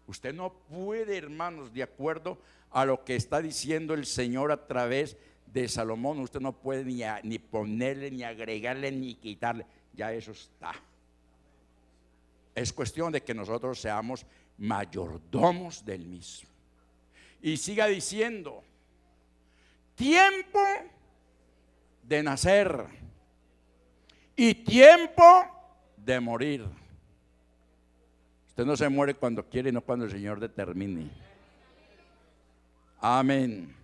Usted no puede, hermanos, de acuerdo a lo que está diciendo el Señor a través de Salomón, usted no puede ni ponerle, ni agregarle, ni quitarle. Ya eso está. Es cuestión de que nosotros seamos mayordomos del mismo. Y siga diciendo, tiempo de nacer y tiempo de morir. Usted no se muere cuando quiere, no cuando el Señor determine. Amén.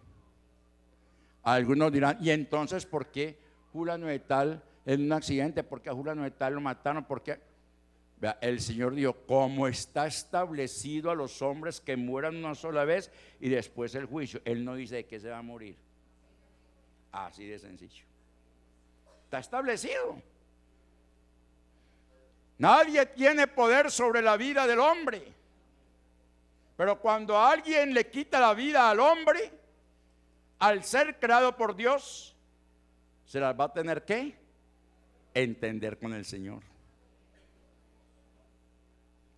Algunos dirán, ¿y entonces por qué fulano de tal en un accidente? ¿Por qué a fulano de tal lo mataron? ¿Por qué? Vea, el Señor dijo, como está establecido a los hombres que mueran una sola vez y después el juicio. Él no dice de qué se va a morir. Así de sencillo. Está establecido. Nadie tiene poder sobre la vida del hombre. Pero cuando alguien le quita la vida al hombre, al ser creado por Dios, se las va a tener que entender con el Señor.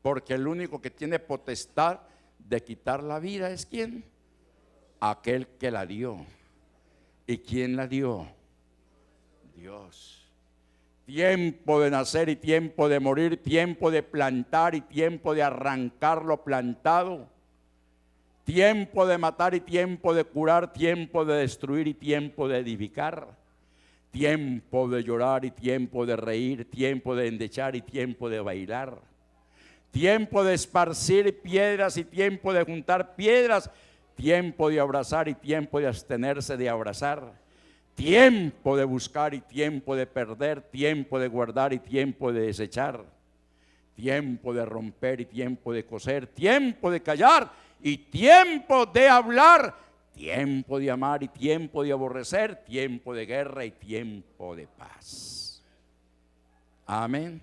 Porque el único que tiene potestad de quitar la vida es ¿quién? Aquel que la dio. ¿Y quién la dio? Dios. Tiempo de nacer y tiempo de morir, tiempo de plantar y tiempo de arrancar lo plantado, tiempo de matar y tiempo de curar, tiempo de destruir y tiempo de edificar, tiempo de llorar y tiempo de reír, tiempo de endechar y tiempo de bailar, tiempo de esparcir piedras y tiempo de juntar piedras, tiempo de abrazar y tiempo de abstenerse de abrazar, tiempo de buscar y tiempo de perder, tiempo de guardar y tiempo de desechar, tiempo de romper y tiempo de coser, tiempo de callar y tiempo de hablar, tiempo de amar y tiempo de aborrecer, tiempo de guerra y tiempo de paz. Amén.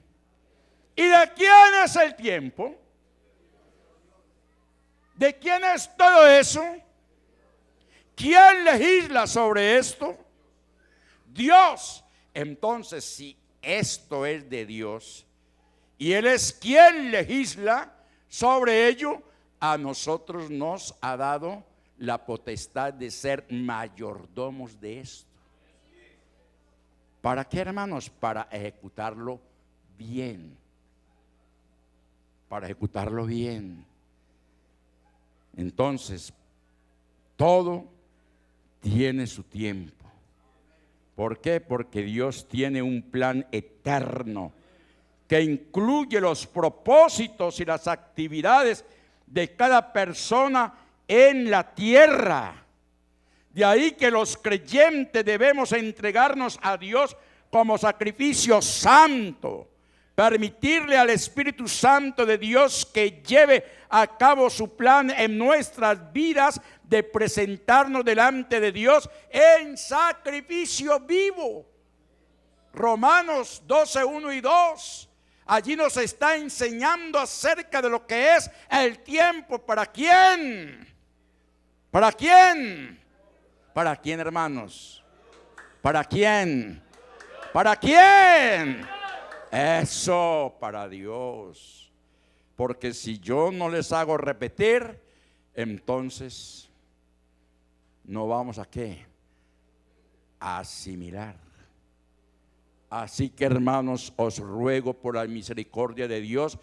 ¿Y de quién es el tiempo? ¿De quién es todo eso? ¿Quién legisla sobre esto? Dios. Entonces, si esto es de Dios y Él es quien legisla sobre ello, a nosotros nos ha dado la potestad de ser mayordomos de esto. ¿Para qué, hermanos? Para ejecutarlo bien. Para ejecutarlo bien. Entonces, todo tiene su tiempo. ¿Por qué? Porque Dios tiene un plan eterno que incluye los propósitos y las actividades de cada persona en la tierra. De ahí que los creyentes debemos entregarnos a Dios como sacrificio santo, permitirle al Espíritu Santo de Dios que lleve a cabo su plan en nuestras vidas, de presentarnos delante de Dios en sacrificio vivo. Romanos 12, 1 y 2. Allí nos está enseñando acerca de lo que es el tiempo. ¿Para quién? ¿Para quién? ¿Para quién, hermanos? ¿Para quién? ¿Para quién? Eso, para Dios. Porque si yo no les hago repetir, entonces no vamos a ¿qué? A asimilar. Así que, hermanos, os ruego por la misericordia de Dios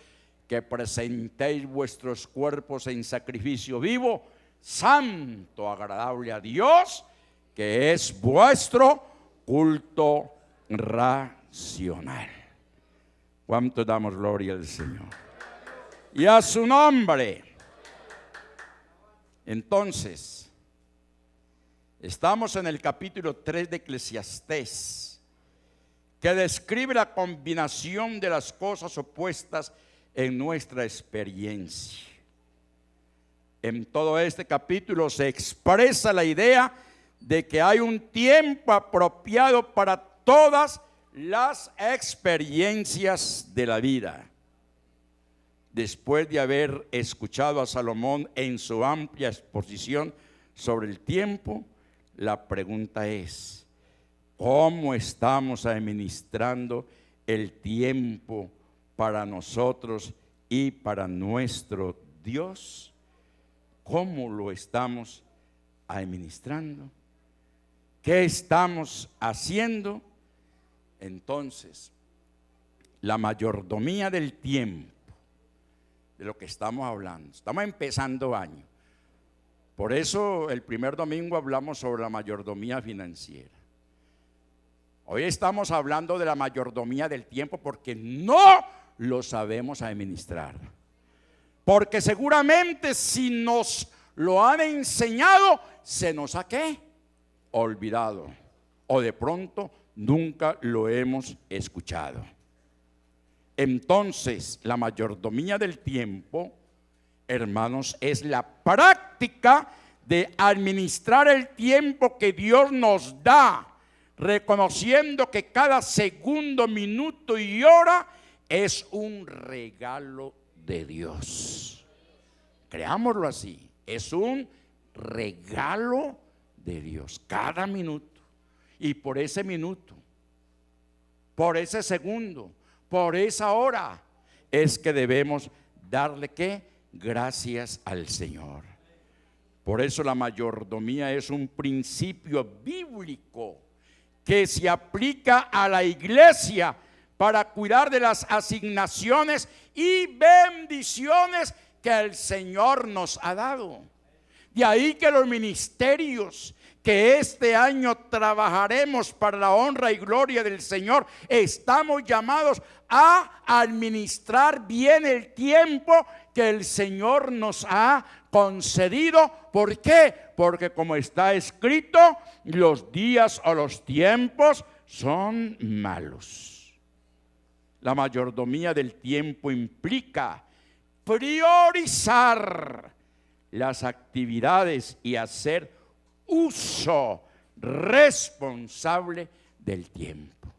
que presentéis vuestros cuerpos en sacrificio vivo, santo, agradable a Dios, que es vuestro culto racional. ¿Cuánto damos gloria al Señor? Y a su nombre. Entonces, estamos en el capítulo 3 de Eclesiastés, que describe la combinación de las cosas opuestas en nuestra experiencia. En todo este capítulo se expresa la idea de que hay un tiempo apropiado para todas las experiencias de la vida. Después de haber escuchado a Salomón en su amplia exposición sobre el tiempo, la pregunta es: ¿cómo estamos administrando el tiempo para nosotros y para nuestro Dios? ¿Cómo lo estamos administrando? ¿Qué estamos haciendo? Entonces, la mayordomía del tiempo, de lo que estamos hablando. Estamos empezando año. Por eso el primer domingo hablamos sobre la mayordomía financiera. Hoy estamos hablando de la mayordomía del tiempo porque no lo sabemos administrar. Porque seguramente si nos lo han enseñado, se nos ha ¿qué? Olvidado. O de pronto nunca lo hemos escuchado. Entonces, la mayordomía del tiempo, hermanos, es la práctica de administrar el tiempo que Dios nos da, reconociendo que cada segundo, minuto y hora es un regalo de Dios. Creámoslo así, es un regalo de Dios, cada minuto. Y por ese minuto, por ese segundo, por esa hora, es que debemos darle ¿qué? Gracias al Señor. Por eso la mayordomía es un principio bíblico que se aplica a la iglesia para cuidar de las asignaciones y bendiciones que el Señor nos ha dado. De ahí que los ministerios que este año trabajaremos para la honra y gloria del Señor, estamos llamados a administrar bien el tiempo que el Señor nos ha concedido. ¿Por qué? Porque como está escrito, los días o los tiempos son malos. La mayordomía del tiempo implica priorizar las actividades y hacer uso responsable del tiempo.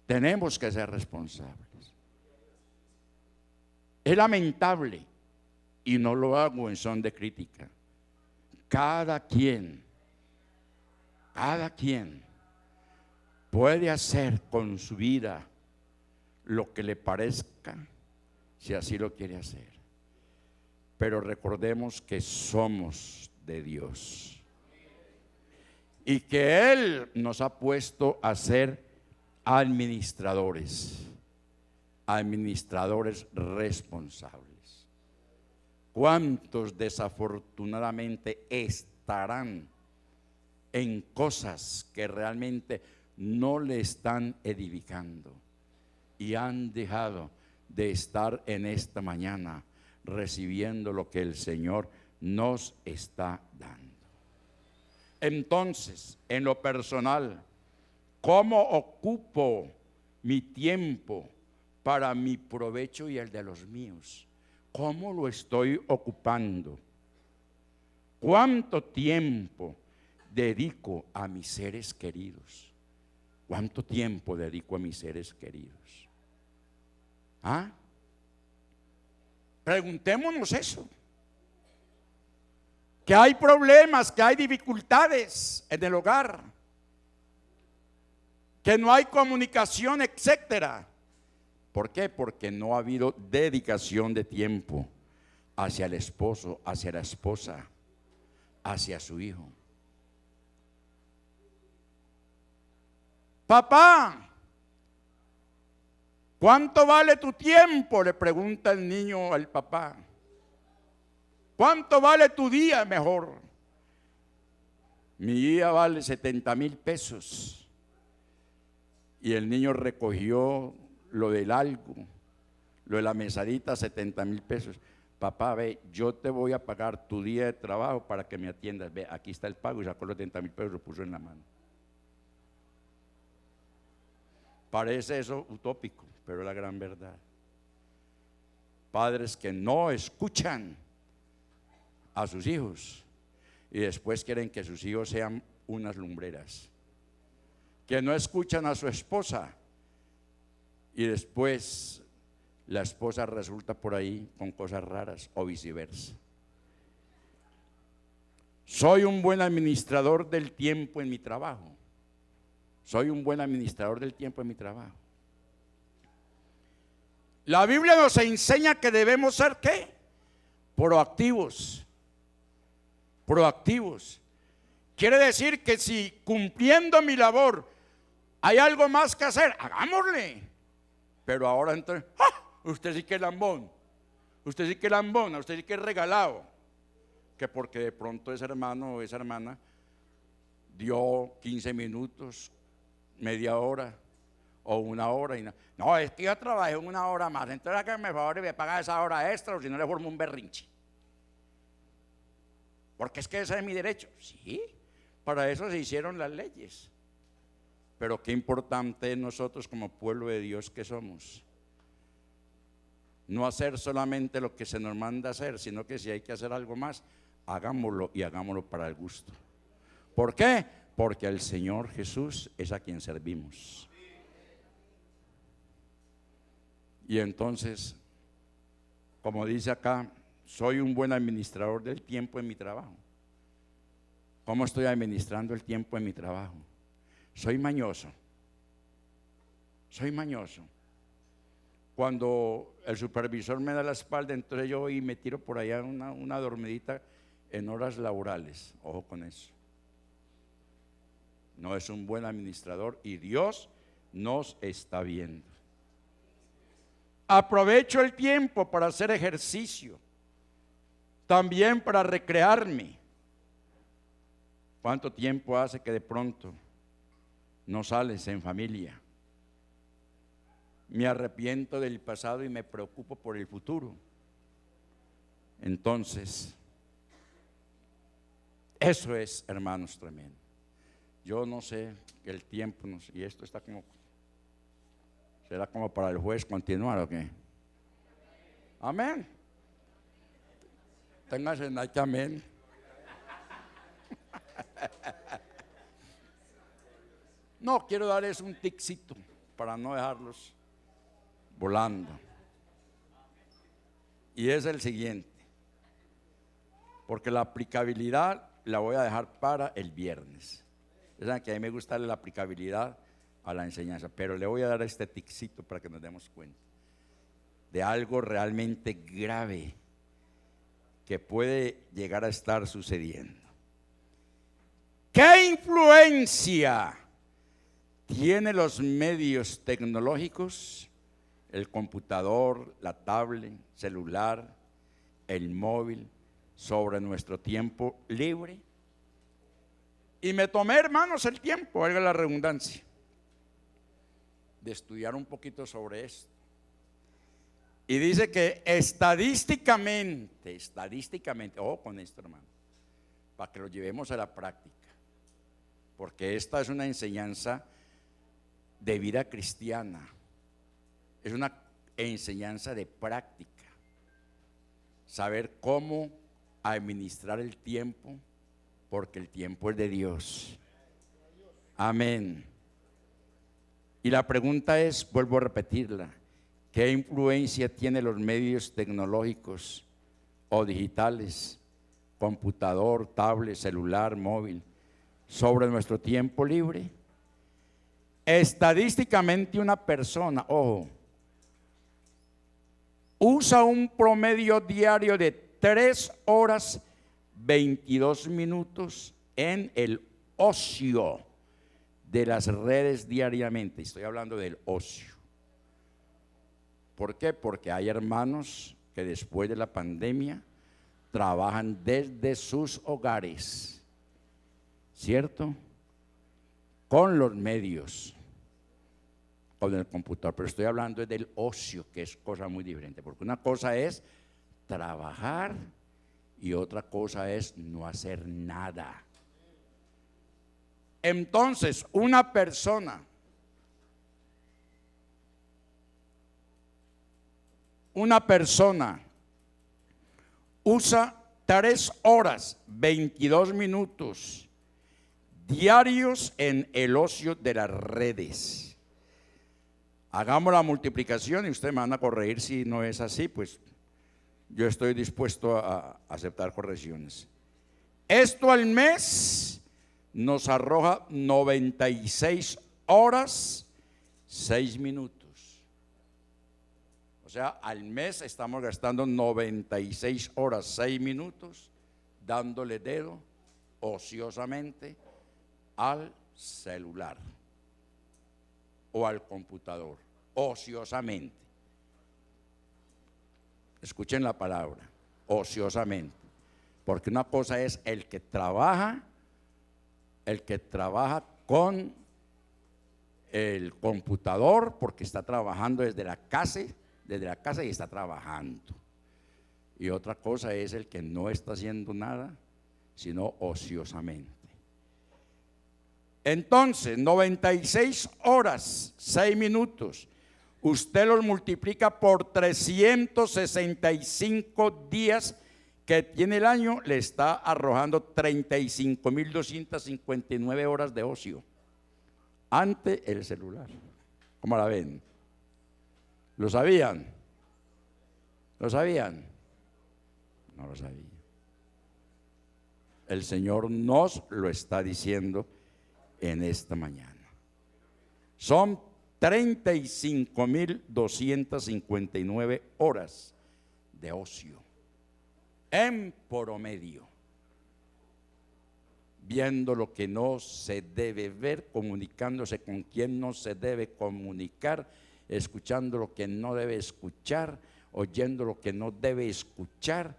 Tenemos que ser responsables. Es lamentable, y no lo hago en son de crítica, cada quien puede hacer con su vida lo que le parezca, si así lo quiere hacer. Pero recordemos que somos de Dios y que Él nos ha puesto a ser administradores responsables. ¿Cuántos desafortunadamente estarán en cosas que realmente no le están edificando y han dejado de estar en esta mañana recibiendo lo que el Señor nos está dando? Entonces, en lo personal, ¿cómo ocupo mi tiempo para mi provecho y el de los míos? ¿Cómo lo estoy ocupando? ¿Cuánto tiempo dedico a mis seres queridos? ¿Cuánto tiempo dedico a mis seres queridos? ¿Ah? Preguntémonos eso. Que hay problemas, que hay dificultades en el hogar, que no hay comunicación, etcétera. ¿Por qué? Porque no ha habido dedicación de tiempo hacia el esposo, hacia la esposa, hacia su hijo. Papá, ¿cuánto vale tu tiempo?, le pregunta el niño al papá. ¿Cuánto vale tu día mejor? Mi día vale 70,000 pesos. Y el niño recogió lo del algo, lo de la mesadita, 70,000 pesos. Papá, ve, yo te voy a pagar tu día de trabajo para que me atiendas. Ve, aquí está el pago, y sacó los 70,000 pesos y lo puso en la mano. Parece eso utópico, pero es la gran verdad. Padres que no escuchan a sus hijos y después quieren que sus hijos sean unas lumbreras, que no escuchan a su esposa y después la esposa resulta por ahí con cosas raras o viceversa. Soy un buen administrador del tiempo en mi trabajo. Soy un buen administrador del tiempo en mi trabajo. La Biblia nos enseña que debemos ser ¿qué? Proactivos. Proactivos. Quiere decir que si cumpliendo mi labor hay algo más que hacer, hagámosle. Pero ahora entonces, ¡ah! Usted sí que es lambón, usted sí que es lambona, usted sí que es regalado. Que porque de pronto ese hermano o esa hermana dio 15 minutos, media hora o una hora y no, es que yo trabajé una hora más, entonces hágame el favor y me paga esa hora extra o si no le formo un berrinche. Porque es que ese es mi derecho. Sí, para eso se hicieron las leyes. Pero qué importante es nosotros como pueblo de Dios que somos. No hacer solamente lo que se nos manda hacer, sino que si hay que hacer algo más, hagámoslo y hagámoslo para el gusto. ¿Por qué? Porque al Señor Jesús es a quien servimos. Y entonces, como dice acá, soy un buen administrador del tiempo en mi trabajo. ¿Cómo estoy administrando el tiempo en mi trabajo? Soy mañoso. Soy mañoso. Cuando el supervisor me da la espalda, entonces yo voy y me tiro por allá una dormidita en horas laborales. Ojo con eso. No es un buen administrador y Dios nos está viendo. Aprovecho el tiempo para hacer ejercicio, también para recrearme. ¿Cuánto tiempo hace que de pronto no sales en familia? Me arrepiento del pasado y me preocupo por el futuro. Entonces, eso es, hermanos, tremendo. Yo no sé, el tiempo, no sé, y esto está como, ¿será como para el juez continuar o qué? Amén. Téngase en like, amén. No, quiero darles un ticito para no dejarlos volando. Y es el siguiente, porque la aplicabilidad la voy a dejar para el viernes. Saben que a mí me gusta la aplicabilidad a la enseñanza, pero le voy a dar este ticito para que nos demos cuenta de algo realmente grave que puede llegar a estar sucediendo. ¿Qué influencia tiene los medios tecnológicos, el computador, la tablet, celular, el móvil sobre nuestro tiempo libre. Y me tomé, hermanos, el tiempo, valga la redundancia, de estudiar un poquito sobre esto. Y dice que estadísticamente, ojo con esto, hermano, para que lo llevemos a la práctica, porque esta es una enseñanza de vida cristiana, es una enseñanza de práctica, saber cómo administrar el tiempo, porque el tiempo es de Dios. Amén. Y la pregunta es, vuelvo a repetirla, ¿qué influencia tienen los medios tecnológicos o digitales, computador, tablet, celular, móvil, sobre nuestro tiempo libre? Estadísticamente una persona, ojo, usa un promedio diario de 3 horas 22 minutos en el ocio de las redes diariamente. Estoy hablando del ocio. ¿Por qué? Porque hay hermanos que después de la pandemia trabajan desde sus hogares, ¿cierto? Con los medios, con el computador, pero estoy hablando del ocio, que es cosa muy diferente, porque una cosa es trabajar y otra cosa es no hacer nada. Entonces, una persona usa 3 horas 22 minutos diarios en el ocio de las redes. Hagamos la multiplicación y ustedes me van a corregir si no es así, pues yo estoy dispuesto a aceptar correcciones. Esto al mes nos arroja 96 horas 6 minutos. O sea, al mes estamos gastando 96 horas 6 minutos dándole dedo ociosamente al celular o al computador, ociosamente. Escuchen la palabra, ociosamente, porque una cosa es el que trabaja con el computador, porque está trabajando desde la casa y está trabajando. Y otra cosa es el que no está haciendo nada, sino ociosamente. Entonces, 96 horas, 6 minutos, usted los multiplica por 365 días que tiene el año, le está arrojando 35.259 horas de ocio ante el celular. ¿Cómo la ven? ¿Lo sabían? ¿Lo sabían? No lo sabían. El Señor nos lo está diciendo en esta mañana. Son 35.259 horas de ocio en promedio, viendo lo que no se debe ver, comunicándose con quien no se debe comunicar, escuchando lo que no debe escuchar, oyendo lo que no debe escuchar,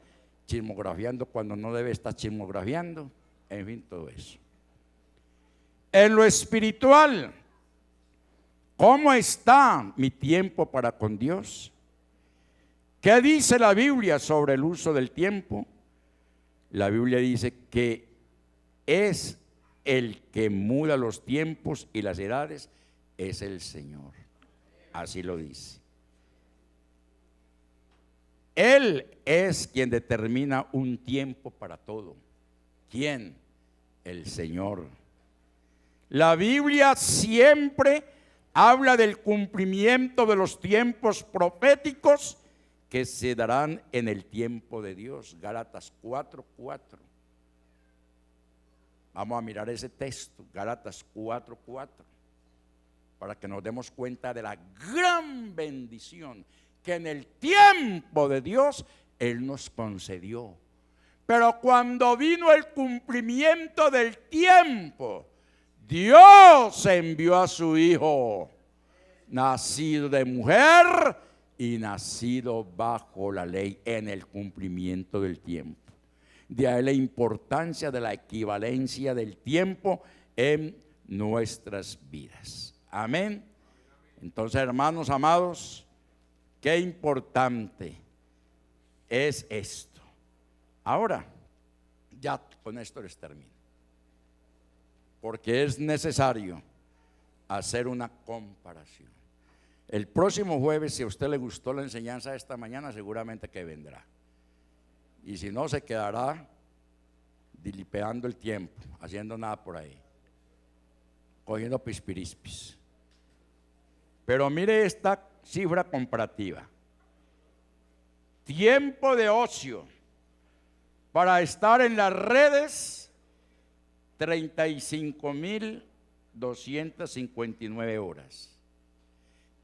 chismografiando cuando no debe estar chismografiando, en fin, todo eso. En lo espiritual, ¿cómo está mi tiempo para con Dios? ¿Qué dice la Biblia sobre el uso del tiempo? La Biblia dice que es el que muda los tiempos y las edades, es el Señor. Así lo dice. Él es quien determina un tiempo para todo. ¿Quién? El Señor. La Biblia siempre habla del cumplimiento de los tiempos proféticos que se darán en el tiempo de Dios. Gálatas 4:4. Vamos a mirar ese texto, Gálatas 4:4, para que nos demos cuenta de la gran bendición que en el tiempo de Dios Él nos concedió. Pero cuando vino el cumplimiento del tiempo, Dios envió a su Hijo, nacido de mujer, y nacido bajo la ley en el cumplimiento del tiempo. De ahí la importancia de la equivalencia del tiempo en nuestras vidas. Amén. Entonces, hermanos amados, qué importante es esto. Ahora, ya con esto les termino, porque es necesario hacer una comparación. El próximo jueves, si a usted le gustó la enseñanza de esta mañana, seguramente que vendrá. Y si no, se quedará dilipeando el tiempo, haciendo nada por ahí, cogiendo pispirispis. Pero mire esta cifra comparativa. Tiempo de ocio para estar en las redes, 35.259 horas.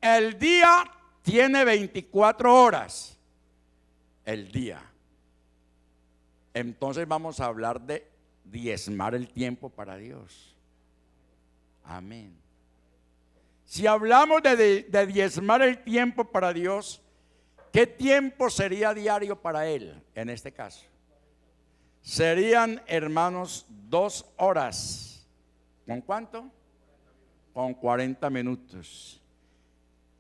El día tiene 24 horas. El día. Entonces vamos a hablar de diezmar el tiempo para Dios. Amén. Si hablamos de diezmar el tiempo para Dios, ¿qué tiempo sería diario para Él en este caso? Serían, hermanos, 2 horas. ¿Con cuánto? Con 40 minutos.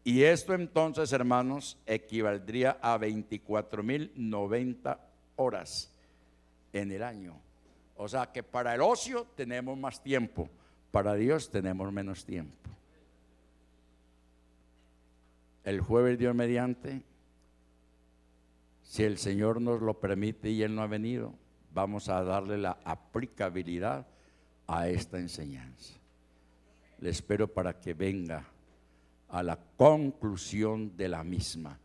Y esto entonces, hermanos, equivaldría a 24.090 horas en el año. O sea que para el ocio tenemos más tiempo, para Dios tenemos menos tiempo. El jueves, Dios mediante, si el Señor nos lo permite y Él no ha venido, vamos a darle la aplicabilidad a esta enseñanza. Le espero para que venga a la conclusión de la misma.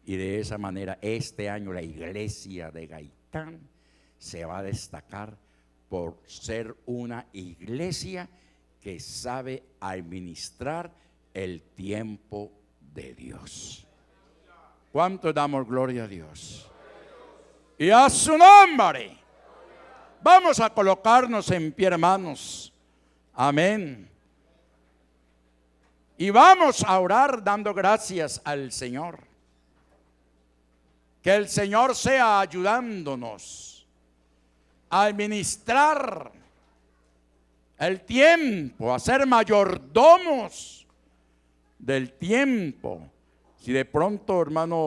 Y de esa manera este año la iglesia de Gaitán se va a destacar por ser una iglesia que sabe administrar el tiempo de Dios. ¿Cuánto damos gloria a Dios? Y a su nombre. Vamos a colocarnos en pie, hermanos. Amén. Y vamos a orar dando gracias al Señor. Que el Señor sea ayudándonos a administrar el tiempo, a ser mayordomos del tiempo. Si de pronto, hermano,